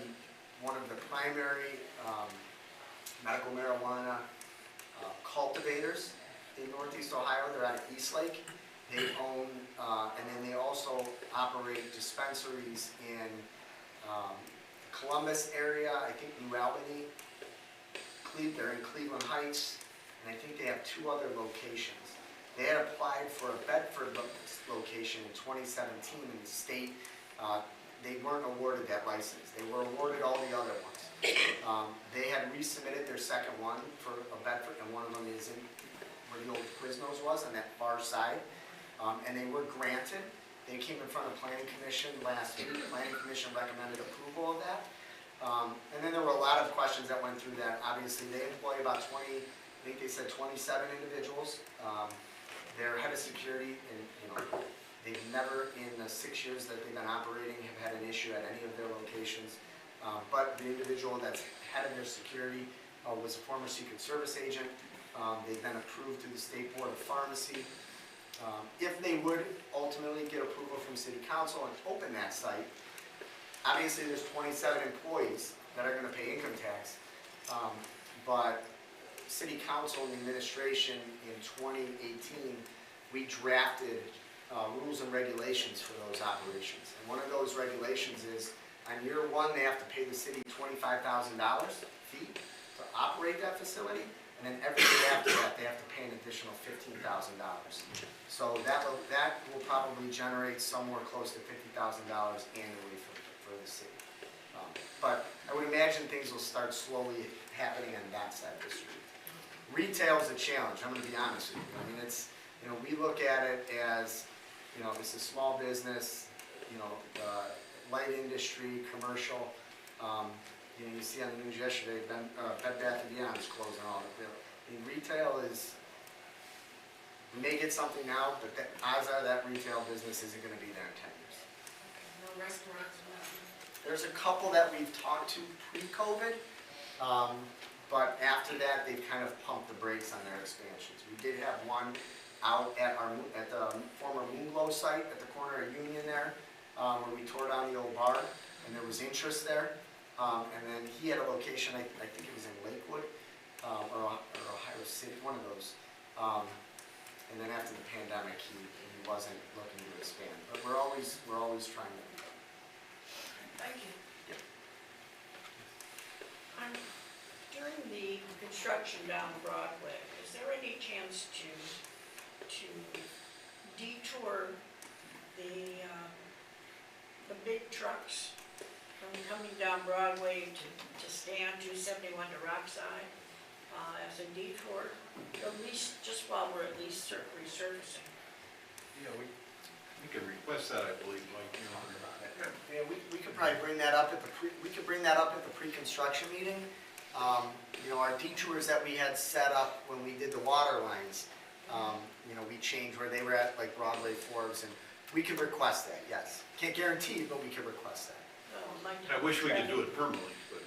one of the primary medical marijuana cultivators in Northeast Ohio. They're out of Eastlake. They own, and then they also operate dispensaries in Columbus area, I think New Albany, they're in Cleveland Heights, and I think they have two other locations. They had applied for a Bedford location in 2017 in the state. They weren't awarded that license. They were awarded all the other ones. They had resubmitted their second one for a Bedford, and one of them is in where the old Quiznos was on that far side. And they were granted. They came in front of Planning Commission last week. Planning Commission recommended approval of that. And then there were a lot of questions that went through that. Obviously, they employ about 20, I think they said 27 individuals. Their head of security, and they've never in the 6 years that they've been operating have had an issue at any of their locations. But the individual that's head of their security was a former Secret Service agent. They've been approved through the State Board of Pharmacy. If they would ultimately get approval from City Council and open that site, obviously there's 27 employees that are going to pay income tax. But City Council and the administration in 2018, we drafted rules and regulations for those operations. And one of those regulations is, on year one, they have to pay the city $25,000 fee to operate that facility. And then every year after that, they have to pay an additional $15,000. So that will probably generate somewhere close to $50,000 annually for the city. But I would imagine things will start slowly happening on that side of the street. Retail is a challenge, I'm going to be honest with you. I mean, it's, we look at it as, it's a small business, light industry, commercial. You see on the news yesterday, Bed Bath & Beyond is closing all of it. I mean, retail is, we may get something now, but the odds are that retail business isn't going to be there in 10 years. No restaurants, nothing. There's a couple that we've talked to pre-COVID, but after that, they've kind of pumped the brakes on their expansions. We did have one out at the former Moonglow site at the corner of Union there, where we tore down the old bar, and there was interest there. And then he had a location, I think it was in Lakewood, or Ohio City, one of those. And then after the pandemic, he wasn't looking to expand. But we're always trying to. Thank you. Yep. During the construction down Broadway, is there any chance to detour the big trucks from coming down Broadway to stay on 271 to Rockside as a detour, at least just while we're at least resurfacing? Yeah, we can request that, I believe, Mike, Yeah, we could probably bring that up at the pre-construction meeting. Our detours that we had set up when we did the water lines, we changed where they were at, like Broadway, Forbes, and we could request that, yes. Can't guarantee, but we could request that. I wish we could do it permanently, but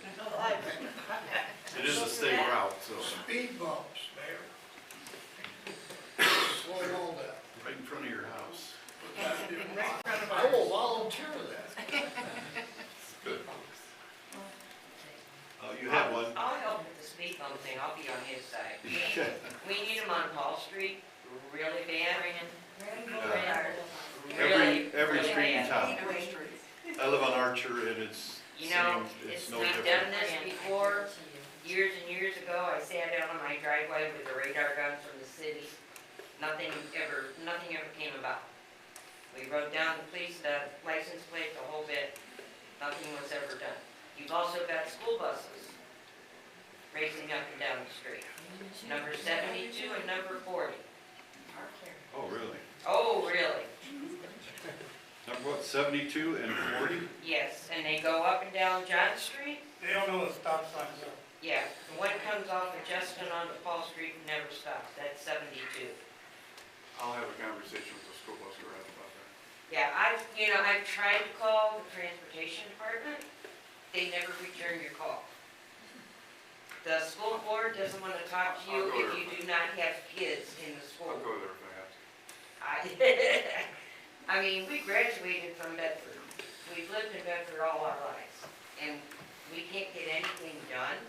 it is a state route, so. Speed bumps, Mayor. Slow it all down. Right in front of your house. I will volunteer that. Good. You have one. I'll help with the speed bump thing, I'll be on his side. We need them on Paul Street, really bad. Really, Every really street in bad. town. I live on Archer and it's You know, it's no we've different. done this before, years and years ago, I sat out on my driveway with a radar gun from the city. Nothing ever came about. We wrote down the license plate, the whole bit, nothing was ever done. You've also got school buses racing up and down the street. Number 72 and number 40. Oh, really? Oh, really? Number what, 72 and 40? Yes, and they go up and down John Street. They don't know the stop signs are. Yeah, the one comes off of Justin onto Paul Street and never stops, that's 72. I'll have a conversation with the school bus garage about that. Yeah, I've tried to call the transportation department, they never return your call. The school board doesn't want to talk to you I'll go if there. you do not have kids in the school. I'll go there if I have to. I mean, we graduated from Bedford, we've lived in Bedford all our lives, and we can't get anything done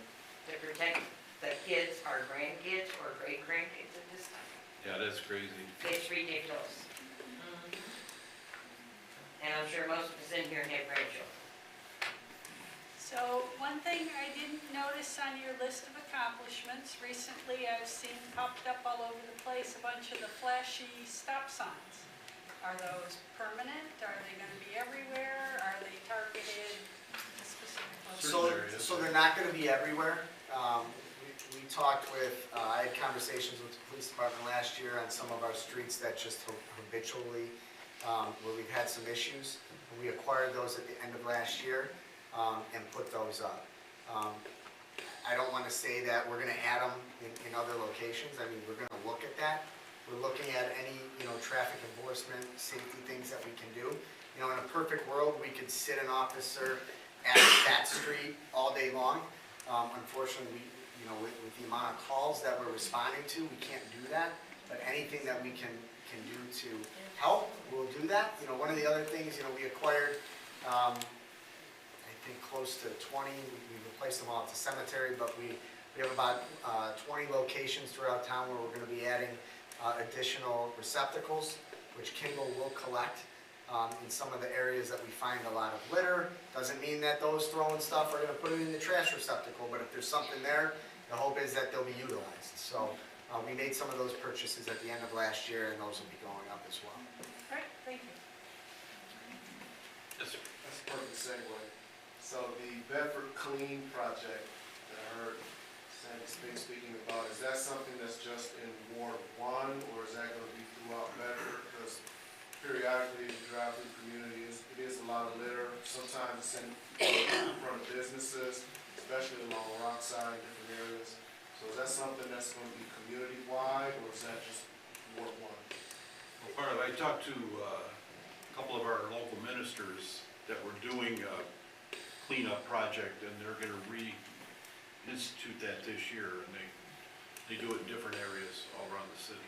to protect the kids, our grandkids, or great-grandkids at this time. Yeah, that's crazy. It's ridiculous. And I'm sure most of us in here have grandchildren. So one thing I didn't notice on your list of accomplishments, recently I've seen popped up all over the place, a bunch of the flashy stop signs. Are those permanent? Are they gonna be everywhere? Are they targeted to specific locations? So they're not gonna be everywhere. We talked with, I had conversations with the police department last year on some of our streets that just habitually, where we've had some issues. We acquired those at the end of last year, and put those up. I don't wanna say that we're gonna add them in other locations. I mean, we're gonna look at that. We're looking at any, traffic enforcement, safety things that we can do. In a perfect world, we could sit an officer at that street all day long. Unfortunately, with the amount of calls that we're responding to, we can't do that. But anything that we can do to help, we'll do that. One of the other things, we acquired, I think close to 20, we replaced them all at the cemetery, but we have about 20 locations throughout town where we're gonna be adding additional receptacles, which Kimball will collect in some of the areas that we find a lot of litter. Doesn't mean that those throwing stuff are gonna put it in the trash receptacle, but if there's something there, the hope is that they'll be utilized. So we made some of those purchases at the end of last year, and those will be going up as well. All right, thank you. Yes, sir. That's a perfect segue. So the Bedford Clean project that I heard Sandy Spink speaking about, is that something that's just in Ward 1, or is that gonna be throughout Bedford? Because periodically, you drive through communities, it is a lot of litter. Sometimes it's in front of businesses, especially along Rockside, different areas. So is that something that's gonna be community-wide, or is that just Ward 1? Well, part of, I talked to a couple of our local ministers that were doing a cleanup project, and they're gonna reinstitute that this year, and they do it in different areas all around the city.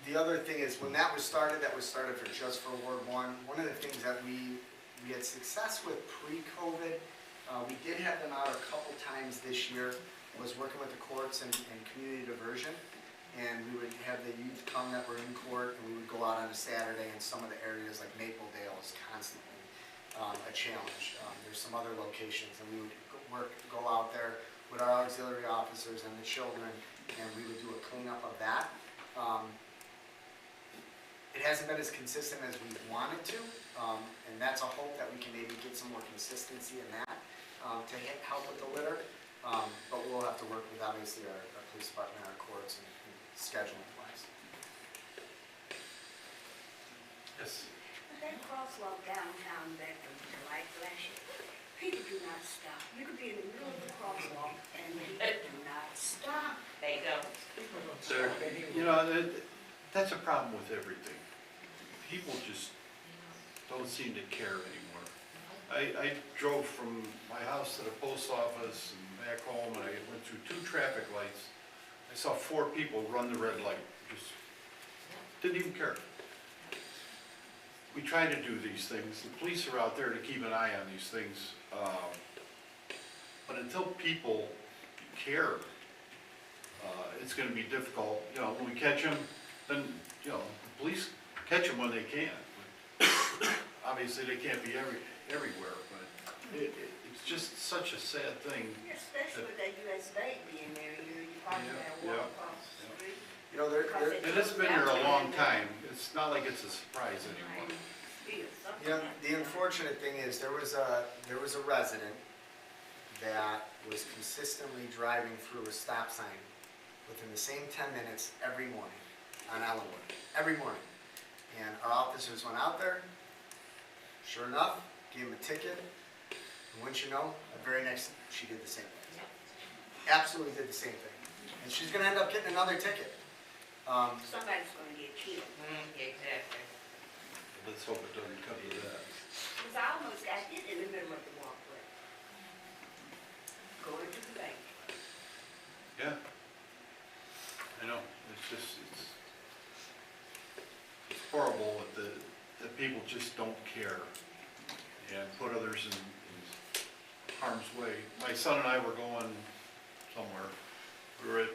The other thing is, when that was started for just for Ward 1. One of the things that we had success with pre-COVID, we did have them out a couple times this year, was working with the courts and community diversion. And we would have the youth come that were in court, and we would go out on a Saturday, and some of the areas like Mapledale is constantly a challenge. There's some other locations, and we would go out there with our auxiliary officers and the children, and we would do a cleanup of that. It hasn't been as consistent as we wanted to, and that's a hope that we can maybe get some more consistency in that to help with the litter. But we'll have to work with obviously our police department, our courts, and scheduling wise. Yes. That crosswalk downtown Bedford, the light flashing, people do not stop. You could be in the middle of the crosswalk and people do not stop. They don't. Sir, that's a problem with everything. People just don't seem to care anymore. I drove from my house to the post office and back home, and I went through 2 traffic lights. I saw 4 people run the red light, just didn't even care. We try to do these things. The police are out there to keep an eye on these things. But until people care, it's gonna be difficult. When we catch them, then, the police catch them when they can. Obviously, they can't be everywhere, but it's just such a sad thing. Especially with that US Bank being there, you probably gotta walk across the street. And it's been there a long time. It's not like it's a surprise anymore. The unfortunate thing is, there was a resident that was consistently driving through a stop sign within the same 10 minutes every morning on Ellenwood, every morning. And our officers went out there, sure enough, gave him a ticket, and wouldn't you know, the very next, she did the same thing. Absolutely did the same thing. And she's gonna end up getting another ticket. Somebody's gonna get killed. Exactly. Let's hope it doesn't come to that. Cause I almost got hit in the middle of the walkway. Going to the bank. Yeah. I know, it's horrible that people just don't care and put others in harm's way. My son and I were going somewhere. We were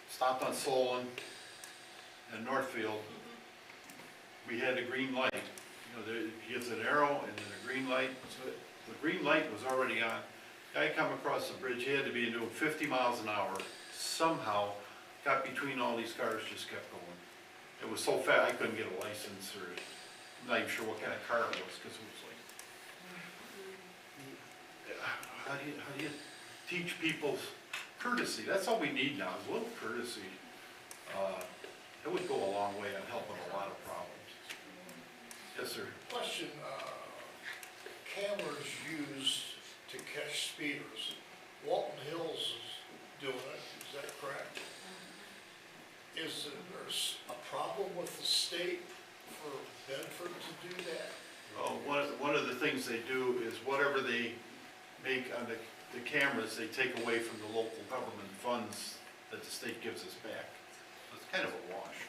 stopped on Solon and Northfield. We had a green light. You know, it gives an arrow and then a green light. So the green light was already on. Guy come across the bridge, he had to be doing 50 miles an hour. Somehow got between all these cars, just kept going. It was so fast, I couldn't get a license, or I'm not even sure what kind of car it was, because it was like, how do you teach people courtesy? That's all we need now, is a little courtesy. It would go a long way on helping a lot of problems. Yes, sir. Question, cameras used to catch speeders. Walton Hills is doing it, is that correct? Is there a problem with the state for Bedford to do that? Well, one of the things they do is whatever they make on the cameras, they take away from the local government funds that the state gives us back. So it's kind of a wash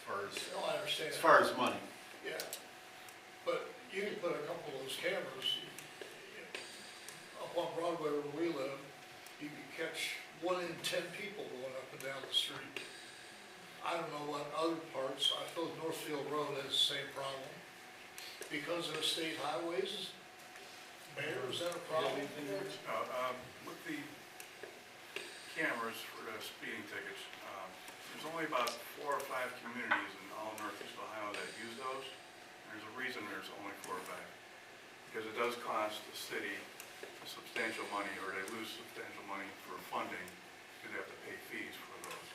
No, I understand. as far as money. Yeah, but you can put a couple of those cameras up on Broadway where we live, you can catch 1 in 10 people going up and down the street. I don't know what other parts, I suppose Northfield Road has the same problem. Because they're state highways, Mayor, is that a problem? With the cameras for the speeding tickets, there's only about 4 or 5 communities in all northeast Ohio that use those. There's a reason there's only 4 or 5. Because it does cost the city substantial money, or they lose substantial money for funding, because they have to pay fees for those.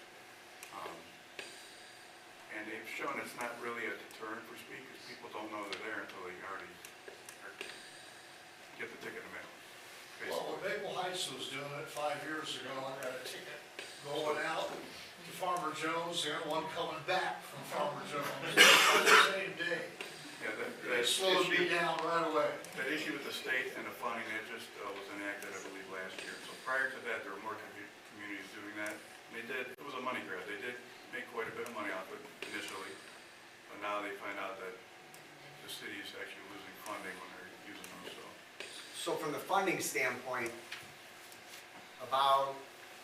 And they've shown it's not really a deterrent for speed, because people don't know they're there until they already get the ticket in the mail. Well, when Maple Heights was doing it 5 years ago, I got a ticket going out to Farmer Jones, the other one coming back from Farmer Jones on the same day. Yeah, They slowed me down right away. That issue with the state and the funding, it just was enacted, I believe, last year. So prior to that, there were more communities doing that. And they did, it was a money grab. They did make quite a bit of money off it initially, but now they find out that the city is actually losing funding when they're using them, so. So from the funding standpoint, about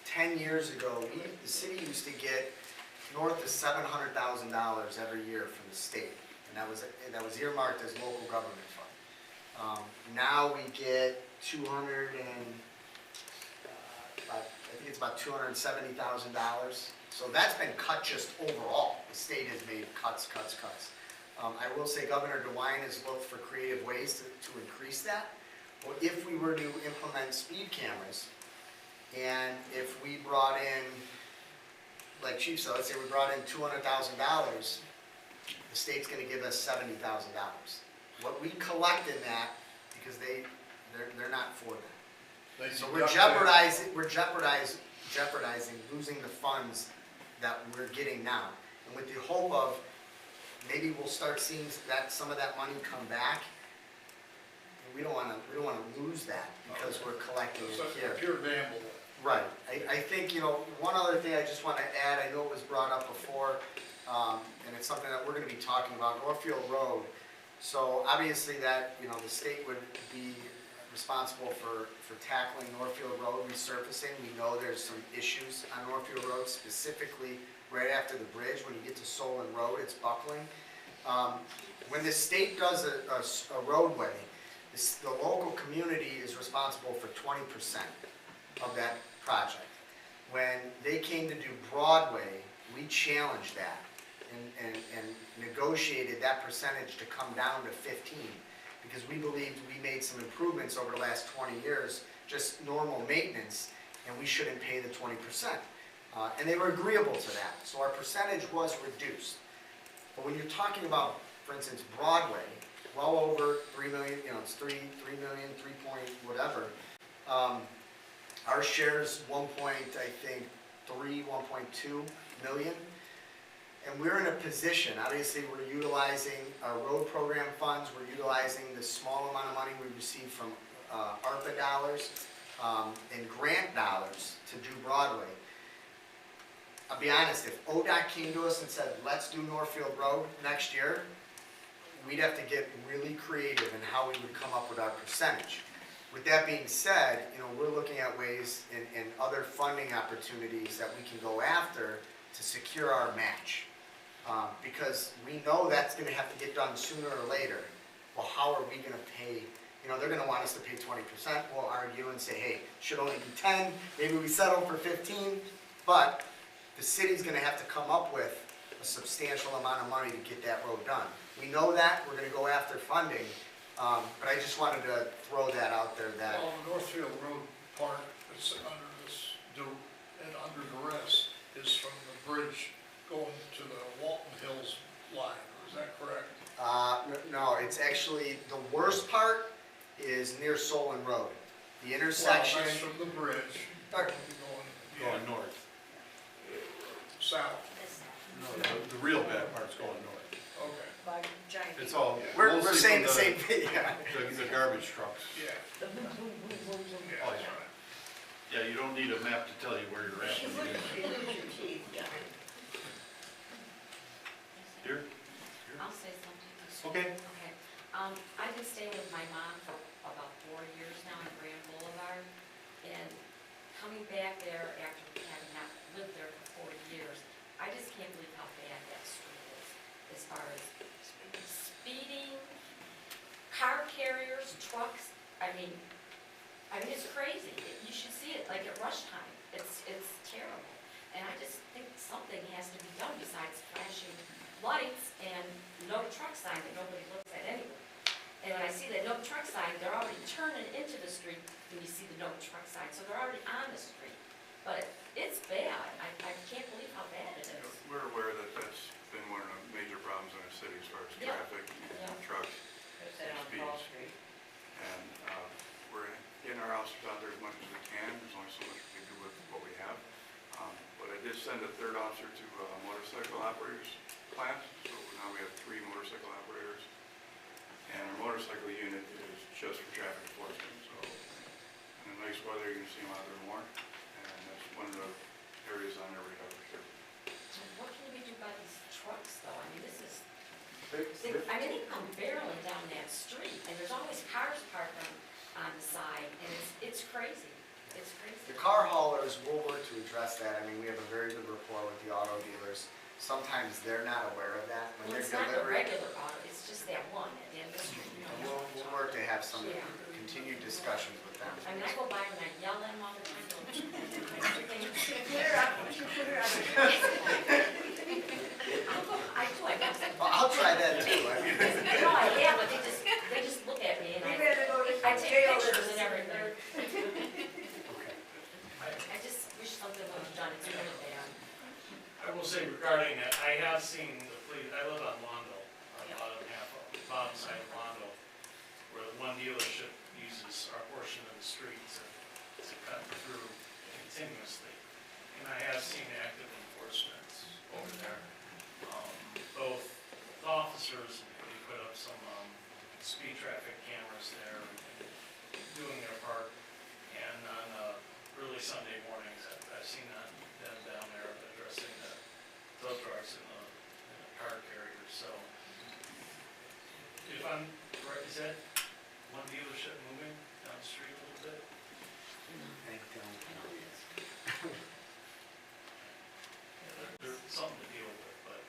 10 years ago, the city used to get north of $700,000 every year from the state. And that was earmarked as local government fund. Now we get I think it's about $270,000. So that's been cut just overall. The state has made cuts. I will say Governor DeWine has looked for creative ways to increase that. Well, if we were to implement speed cameras, and if we brought in, like Chief said, let's say we brought in $200,000, the state's gonna give us $70,000. What we collect in that, because they're not for that. So we're jeopardizing losing the funds that we're getting now. And with the hope of, maybe we'll start seeing some of that money come back. And we don't wanna lose that because we're collecting it here. Pure gamble. Right. I think, one other thing I just want to add, I know it was brought up before, and it's something that we're going to be talking about, Northfield Road. So obviously that, the state would be responsible for tackling Northfield Road resurfacing. We know there's some issues on Northfield Road, specifically right after the bridge. When you get to Solon Road, it's buckling. When the state does a roadway, the local community is responsible for 20% of that project. When they came to do Broadway, we challenged that and negotiated that percentage to come down to 15, because we believed we made some improvements over the last 20 years, just normal maintenance, and we shouldn't pay the 20%. And they were agreeable to that, so our percentage was reduced. But when you're talking about, for instance, Broadway, well over 3 million, it's 3 million, 3 point whatever. Our share's 1.2 million. And we're in a position, obviously, we're utilizing our road program funds, we're utilizing the small amount of money we receive from ARPA dollars and grant dollars to do Broadway. I'll be honest, if ODOT came to us and said, let's do Northfield Road next year, we'd have to get really creative in how we would come up with our percentage. With that being said, we're looking at ways and other funding opportunities that we can go after to secure our match. Because we know that's gonna have to get done sooner or later. Well, how are we gonna pay? They're gonna want us to pay 20%. We'll argue and say, hey, it should only be 10, maybe we settle for 15, but the city's gonna have to come up with a substantial amount of money to get that road done. We know that, we're gonna go after funding, but I just wanted to throw that out there that. Well, the Northfield Road part that's under this, and under duress is from the bridge going to the Walton Hills line, is that correct? No, it's actually, the worst part is near Solon Road. The intersection. Well, that's from the bridge, Going north. south, No, the real bad part's going north. okay. By giant. It's all. We're mostly saying from the same thing, yeah. The garbage trucks. Yeah. The boom, boom, boom, boom, boom. Yeah, that's right. Yeah, you don't need a map to tell you where you're at. You when you look get at your teeth, yeah. Here? I'll say something. Okay. Okay. I've been staying with my mom for about 4 years now on Grand Boulevard, and coming back there after having not lived there for 4 years, I just can't believe how bad that street is, as far as speeding, car carriers, trucks. I mean, it's crazy. You should see it like at rush time. It's terrible. And I just think something has to be done besides flashing lights and no truck sign that nobody looks at anyway. And when I see that no truck sign, they're already turning into the street when you see the no truck sign, so they're already on the street. But it's bad. I can't believe how bad it is. We're aware that that's been one of the major problems in our city as far as Yeah. traffic Yeah. and trucks. Put that on Fall Speeds. Street. And we're getting our officers out there as much as we can. There's only so much we can do with what we have. But I did send a third officer to motorcycle operators class. So now we have 3 motorcycle operators. And our motorcycle unit is just for traffic enforcement. So in the nice weather, you're gonna see them out there more. And that's one of the areas on their radar for sure. So what can we do about these trucks though? I mean, this is, They- they come barreling down that street, and there's always cars parked on the side, and it's crazy. It's crazy. The car haulers will work to address that. I mean, we have a very good rapport with the auto dealers. Sometimes they're not aware of that when Well, they're it's not the delivering. regular auto, it's just that one at the end of the street, you know. We'll work to have some Yeah. continued discussions with them. I mean, I go by and I yell at them all the time, going, put her up, put her up. I do, I guess. Well, I'll try that too. I mean, No, yeah, but they just look at me and You better go to I take jail. pictures and everything. I just wish something was done, it's really bad. I will say regarding that, I have seen the police, I live on Londo, on the bottom side of Londo, where one dealership uses our portion of the street to cut through continuously. And I have seen active enforcement over there. Both the officers, they put up some speed traffic cameras there and doing their part. And on early Sunday mornings, I've seen them down there addressing the tow trucks and the car carriers, so. If I'm right, is that one dealership moving down the street a little bit? I don't know. There's something to deal with, but,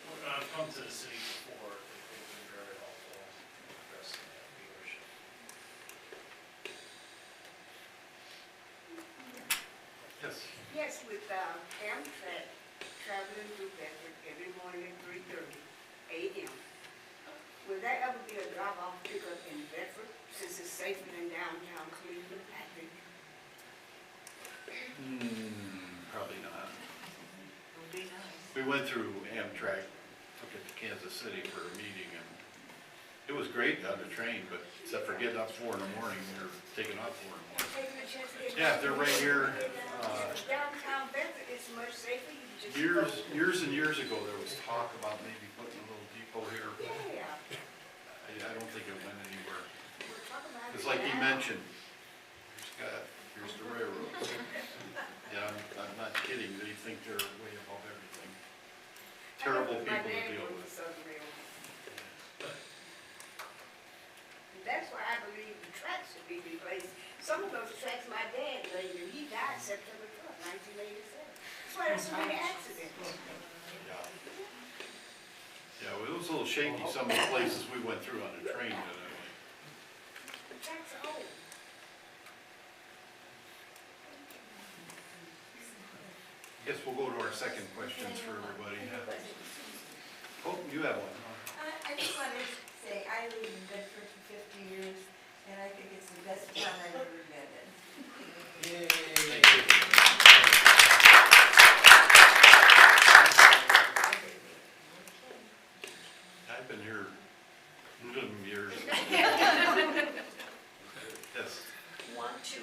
when I've come to the city before, they've been very helpful in addressing that dealership. Yes. Yes, with Amtrak traveling through Bedford every morning at 3:30 a.m. Will there ever be a drop-off pickup in Bedford, since it's safer than downtown Cleveland, I think? Probably not. Would be nice. We went through Amtrak Kansas City for a meeting, and it was great on the train, but except for getting up 4 in the morning, we were taking off 4 in the morning. Yeah, they're right here. Downtown Bedford is much safer, you just go. Years and years ago, there was talk about maybe putting a little depot here. Yeah. I don't think it went anywhere. We're talking about It's it like he now. mentioned, here's the railroads. Yeah, I'm not kidding, they think they're way above everything. Terrible people to deal with. That's why I believe the tracks should be replaced. Some of those tracks my dad laid, and he died September 12, 1987. That's why there's so many accidents. Yeah, well, it was a little shaky, some of the places we went through on the train, The tracks are old. Guess we'll go to our second questions for everybody. Oh, you have one. I just wanted to say, I lived in Bedford for 50 years, and I think it's the best town I've ever been in. Thank you. I've been here years. Yes. Want to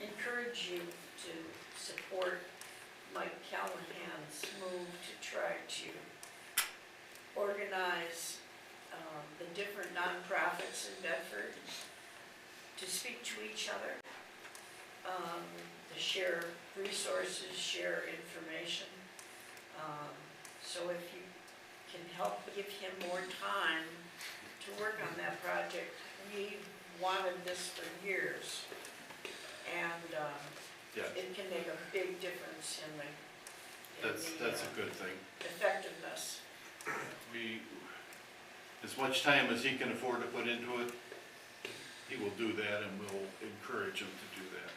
encourage you to support Mike Callahan's move to try to organize the different nonprofits in Bedford to speak to each other, to share resources, share information. So if you can help give him more time to work on that project, we wanted this for years. And Yeah. it can make a big difference in the That's a good thing. effectiveness. As much time as he can afford to put into it, he will do that, and we'll encourage him to do that.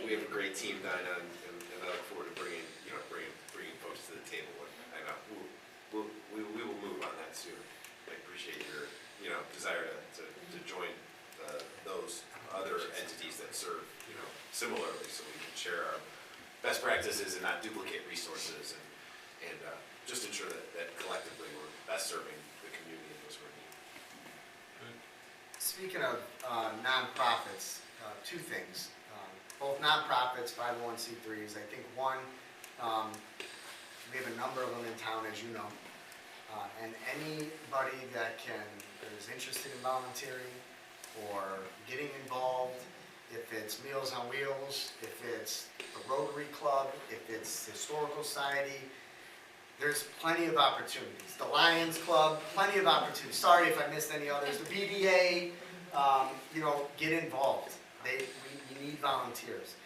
We have a great team down, and I look forward to bringing folks to the table. I know, we will move on that soon. I appreciate your, desire to join those other entities that serve, similarly, so we can share our best practices and not duplicate resources, and just ensure that collectively we're best serving the community and those who are in need. Speaking of nonprofits, two things. Both nonprofits, 501c3s. I think one, we have a number of them in town, as you know. And anybody that is interested in volunteering or getting involved, if it's Meals on Wheels, if it's the Rotary Club, if it's Historical Society, there's plenty of opportunities. The Lions Club, plenty of opportunities. Sorry if I missed any others. The BDA, get involved. We need volunteers.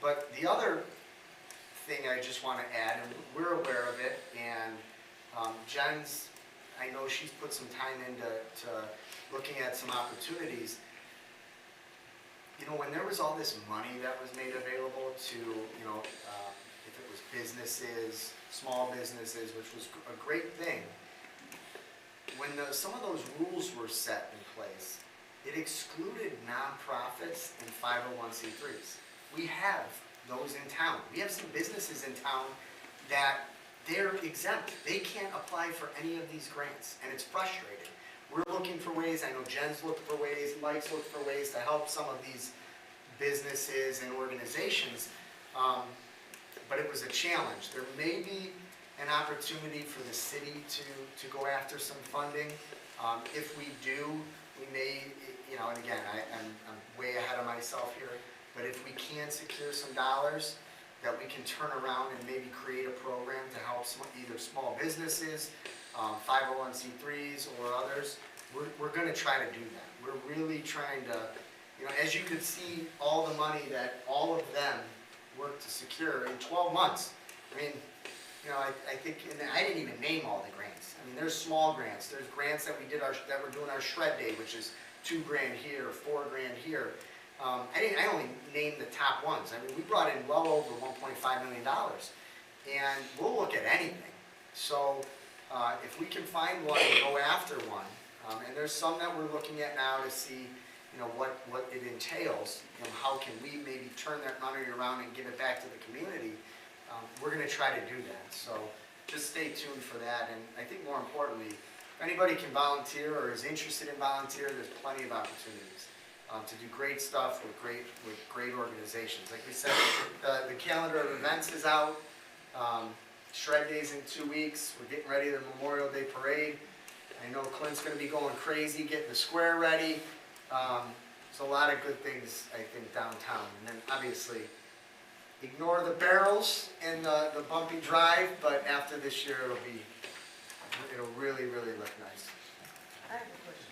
But the other thing I just want to add, and we're aware of it, and Jen's, I know she's put some time into looking at some opportunities. When there was all this money that was made available to, if it was businesses, small businesses, which was a great thing, when some of those rules were set in place, it excluded nonprofits and 501c3s. We have those in town. We have some businesses in town that they're exempt. They can't apply for any of these grants, and it's frustrating. We're looking for ways, I know Jen's looked for ways, Mike's looked for ways to help some of these businesses and organizations, but it was a challenge. There may be an opportunity for the city to go after some funding. If we do, we may, and again, I'm way ahead of myself here, but if we can secure some dollars that we can turn around and maybe create a program to help either small businesses, 501c3s or others, we're going to try to do that. We're really trying to, as you could see, all the money that all of them worked to secure in 12 months. I mean, I think, and I didn't even name all the grants. I mean, there's small grants. There's grants that that we're doing our shred day, which is $2 grand here, $4 grand here. I only named the top ones. I mean, we brought in well over $1.5 million, and we'll look at anything. So if we can find one and go after one, and there's some that we're looking at now to see, what it entails. How can we maybe turn that money around and give it back to the community? We're going to try to do that. So just stay tuned for that. And I think more importantly, if anybody can volunteer or is interested in volunteer, there's plenty of opportunities to do great stuff with great organizations. Like we said, the calendar of events is out. Shred Day's in 2 weeks. We're getting ready for the Memorial Day Parade. I know Clint's going to be going crazy getting the square ready. There's a lot of good things, I think, downtown. And then obviously, ignore the barrels and the bumpy drive, but after this year, it'll really, really look nice. I have a question.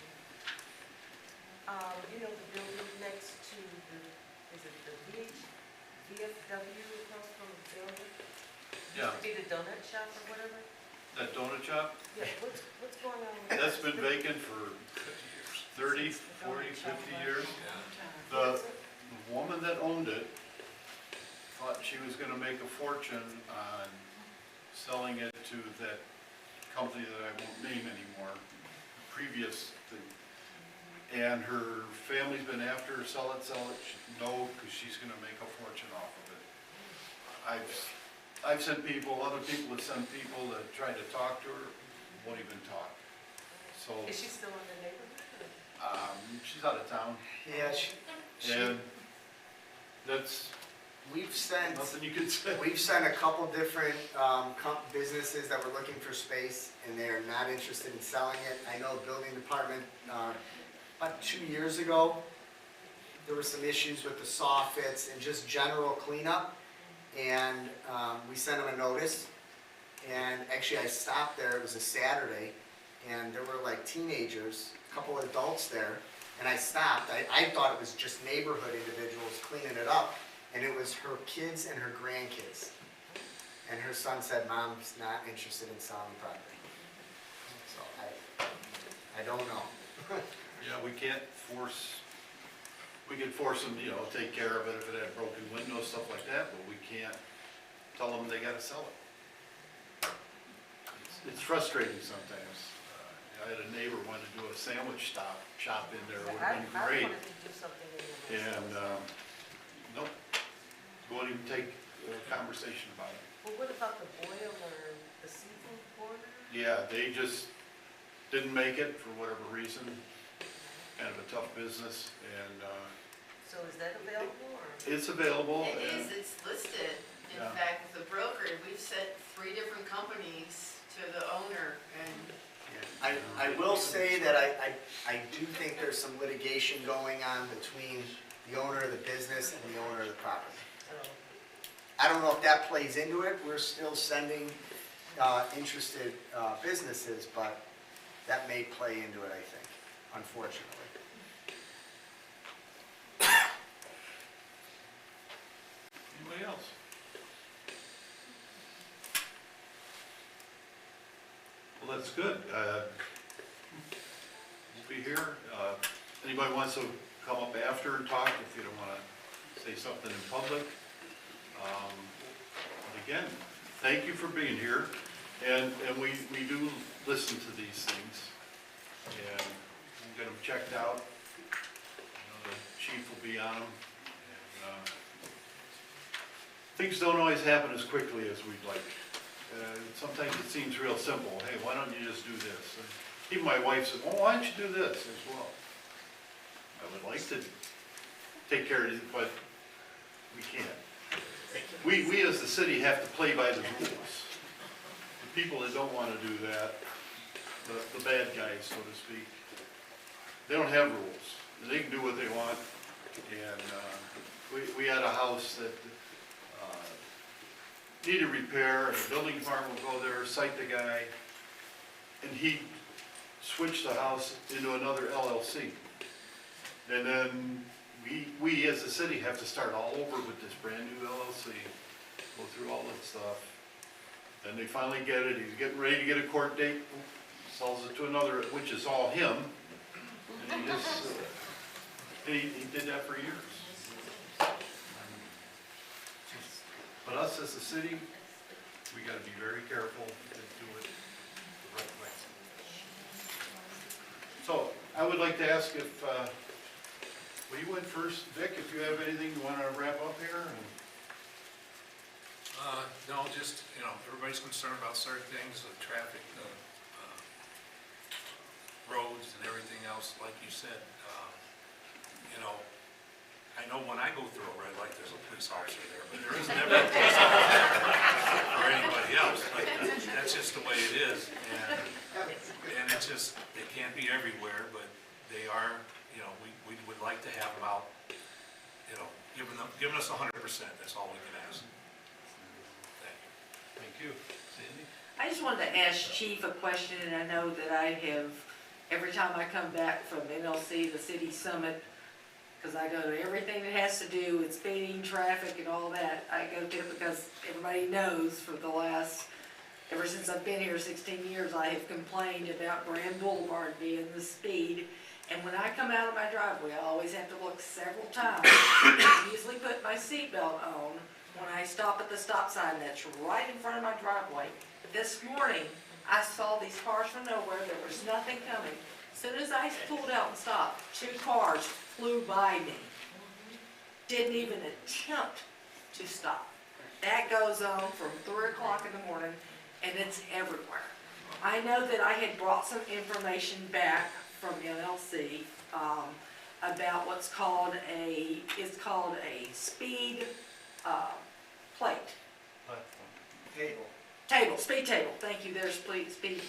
You know the building next to the, is it the VFW across from the building? Yeah. Used to be the donut shop or whatever? That donut shop, Yeah, what's going on with that? that's been vacant for 30, 40, 50 years. The woman that owned it thought she was gonna make a fortune on selling it to that company that I won't name anymore, the previous thing. And her family's been after her, sell it, no, because she's gonna make a fortune off of it. I've sent people, other people have sent people that tried to talk to her, won't even talk. So, Is she still in the neighborhood? she's out of town, Yeah, and that's we've sent nothing you can say. We've sent a couple different businesses that were looking for space, and they're not interested in selling it. I know the building department, about 2 years ago, there were some issues with the saw fits and just general cleanup, and we sent them a notice. And actually, I stopped there, it was a Saturday, and there were like teenagers, a couple of adults there, and I stopped. I thought it was just neighborhood individuals cleaning it up, and it was her kids and her grandkids. And her son said, Mom's not interested in selling property. So I don't know. Yeah, we can't force, we can force them, you know, take care of it if it had broken windows, stuff like that, but we can't tell them they gotta sell it. It's frustrating sometimes. I had a neighbor wanted to do a sandwich shop in there, it would've been great. I wanted to do something in there myself. And, nope, won't even take a conversation about it. Well, what about the boil or the seafood corner? Yeah, they just didn't make it for whatever reason, kind of a tough business, and, So is that available or? it's available. It and- is, it's listed. In Yeah. fact, the broker, we've sent 3 different companies to the owner, and I will say that I do think there's some litigation going on between the owner of the business and the owner of the property. I don't know if that plays into it. We're still sending interested businesses, but that may play into it, I think, unfortunately. Anybody else? Well, that's good. We'll be here. Anybody wants to come up after and talk if you don't want to say something in public. But again, thank you for being here. And we do listen to these things. And we'll get them checked out. The chief will be on them. And things don't always happen as quickly as we'd like. Sometimes it seems real simple. Hey, why don't you just do this? And even my wife said, well, why don't you do this as well? I would like to take care of it, but we can't. We as the city have to play by the rules. The people that don't want to do that, the bad guys, so to speak, they don't have rules. They can do what they want. And we had a house that needed repair, and the building department will go there, cite the guy, and he switched the house into another LLC. And then we as a city have to start all over with this brand new LLC, go through all that stuff. Then they finally get it, he's getting ready to get a court date, sells it to another, which is all him. And he just, he did that for years. But us as a city, we gotta be very careful to do it the right way. So, I would like to ask if, well, you went first, Vic, if you have anything you wanna wrap up here? No, just, everybody's concerned about certain things, the traffic, roads and everything else, like you said. I know when I go through a red light, there's a police officer there, but there isn't ever a police officer or anybody else. But that's just the way it is, and it's just, they can't be everywhere, but they are, we would like to have them out, giving us 100%, that's all we can ask. Thank you. Sandy? I just wanted to ask Chief a question, and I know that I have, every time I come back from NLC, the city summit, because I go to everything that has to do with speeding, traffic, and all that, I go to it because everybody knows for the last, ever since I've been here 16 years, I have complained about Grand Boulevard being the speed. And when I come out of my driveway, I always have to look several times. I usually put my seatbelt on when I stop at the stop sign that's right in front of my driveway. This morning, I saw these cars from nowhere, there was nothing coming. As soon as I pulled out and stopped, 2 cars flew by me. Didn't even attempt to stop. That goes on from 3 o'clock in the morning, and it's everywhere. I know that I had brought some information back from NLC about what's called it's called a speed plate. Speed table, thank you, there's speed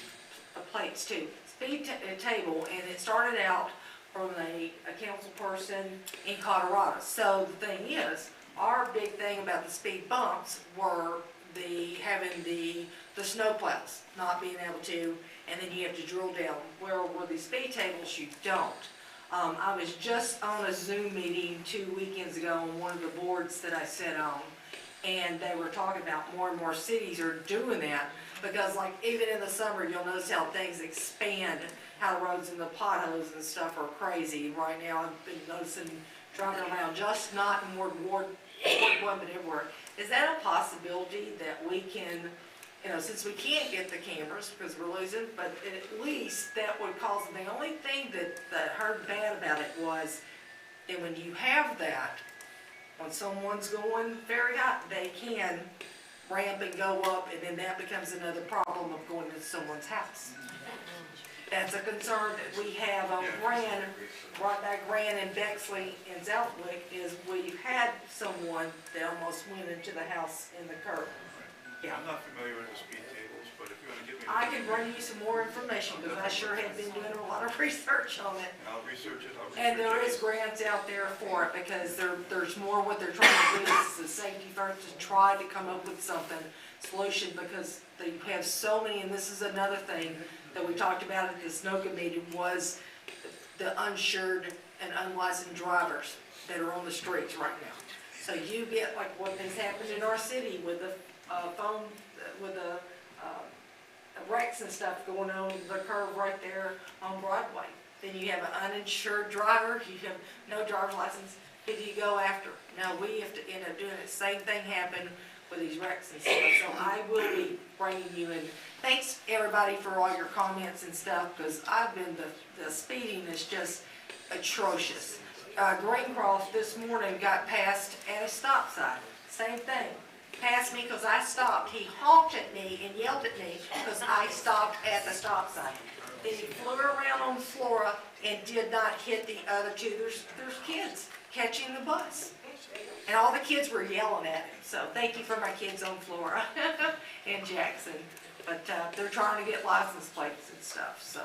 plates too. Speed table, and it started out from a council person in Colorado. So the thing is, our big thing about the speed bumps were having the snow plows, not being able to, and then you have to drill down. Where with these speed tables, you don't. I was just on a Zoom meeting 2 weekends ago on one of the boards that I sit on, and they were talking about more and more cities are doing that, because like even in the summer, you'll notice how things expand, how the roads and the potholes and stuff are crazy. Right now, I've been noticing driving around, just not in Ward 1, but everywhere. Is that a possibility that we can, since we can't get the cameras because we're losing, but at least that would cause, the only thing that I heard bad about it was that when you have that, when someone's going very hot, they can ramp and go up, and then that becomes another problem of going into someone's house. That's a concern that we have on Grand, right by Grand and Bexley and Southwick, is we've had someone that almost went into the house in the curb. Yeah. I'm not familiar with the speed tables, but if you want to give me. I can bring you some more information, because I sure have been doing a lot of research on it. I'll research it. And there is grants out there for it, because there's more what they're trying to do. This is a safety first, to try to come up with something, solution, because they have so many, and this is another thing that we talked about at the SNOCA meeting, was the uninsured and unlicensed drivers that are on the streets right now. So you get like what has happened in our city with the phone, with the wrecks and stuff going on the curve right there on Broadway. Then you have an uninsured driver, you have no driver's license. Who do you go after? Now we have to end up doing it. Same thing happened with these wrecks and stuff. So I will be bringing you in. Thanks everybody for all your comments and stuff, because I've been, the speeding is just atrocious. Greencroft this morning got passed at a stop sign. Same thing. Passed me because I stopped. He honked at me and yelled at me because I stopped at the stop sign. Then he flew around on Flora and did not hit the other two. There's kids catching the bus. And all the kids were yelling at him. So thank you for my kids on Flora and Jackson. But they're trying to get license plates and stuff. So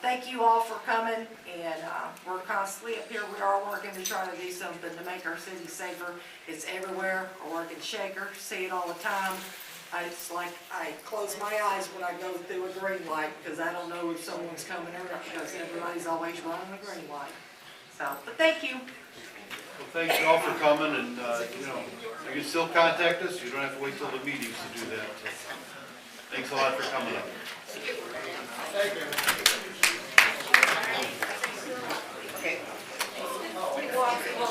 thank you all for coming. And we're constantly up here. We are working to try to do something to make our city safer. It's everywhere. I work in Shaker, see it all the time. It's like I close my eyes when I go through a green light, because I don't know if someone's coming or not, because everybody's always running a green light. So, but thank you. Well, thank you all for coming, and you can still contact us. You don't have to wait till the meetings to do that. So, thanks a lot for coming up. Okay.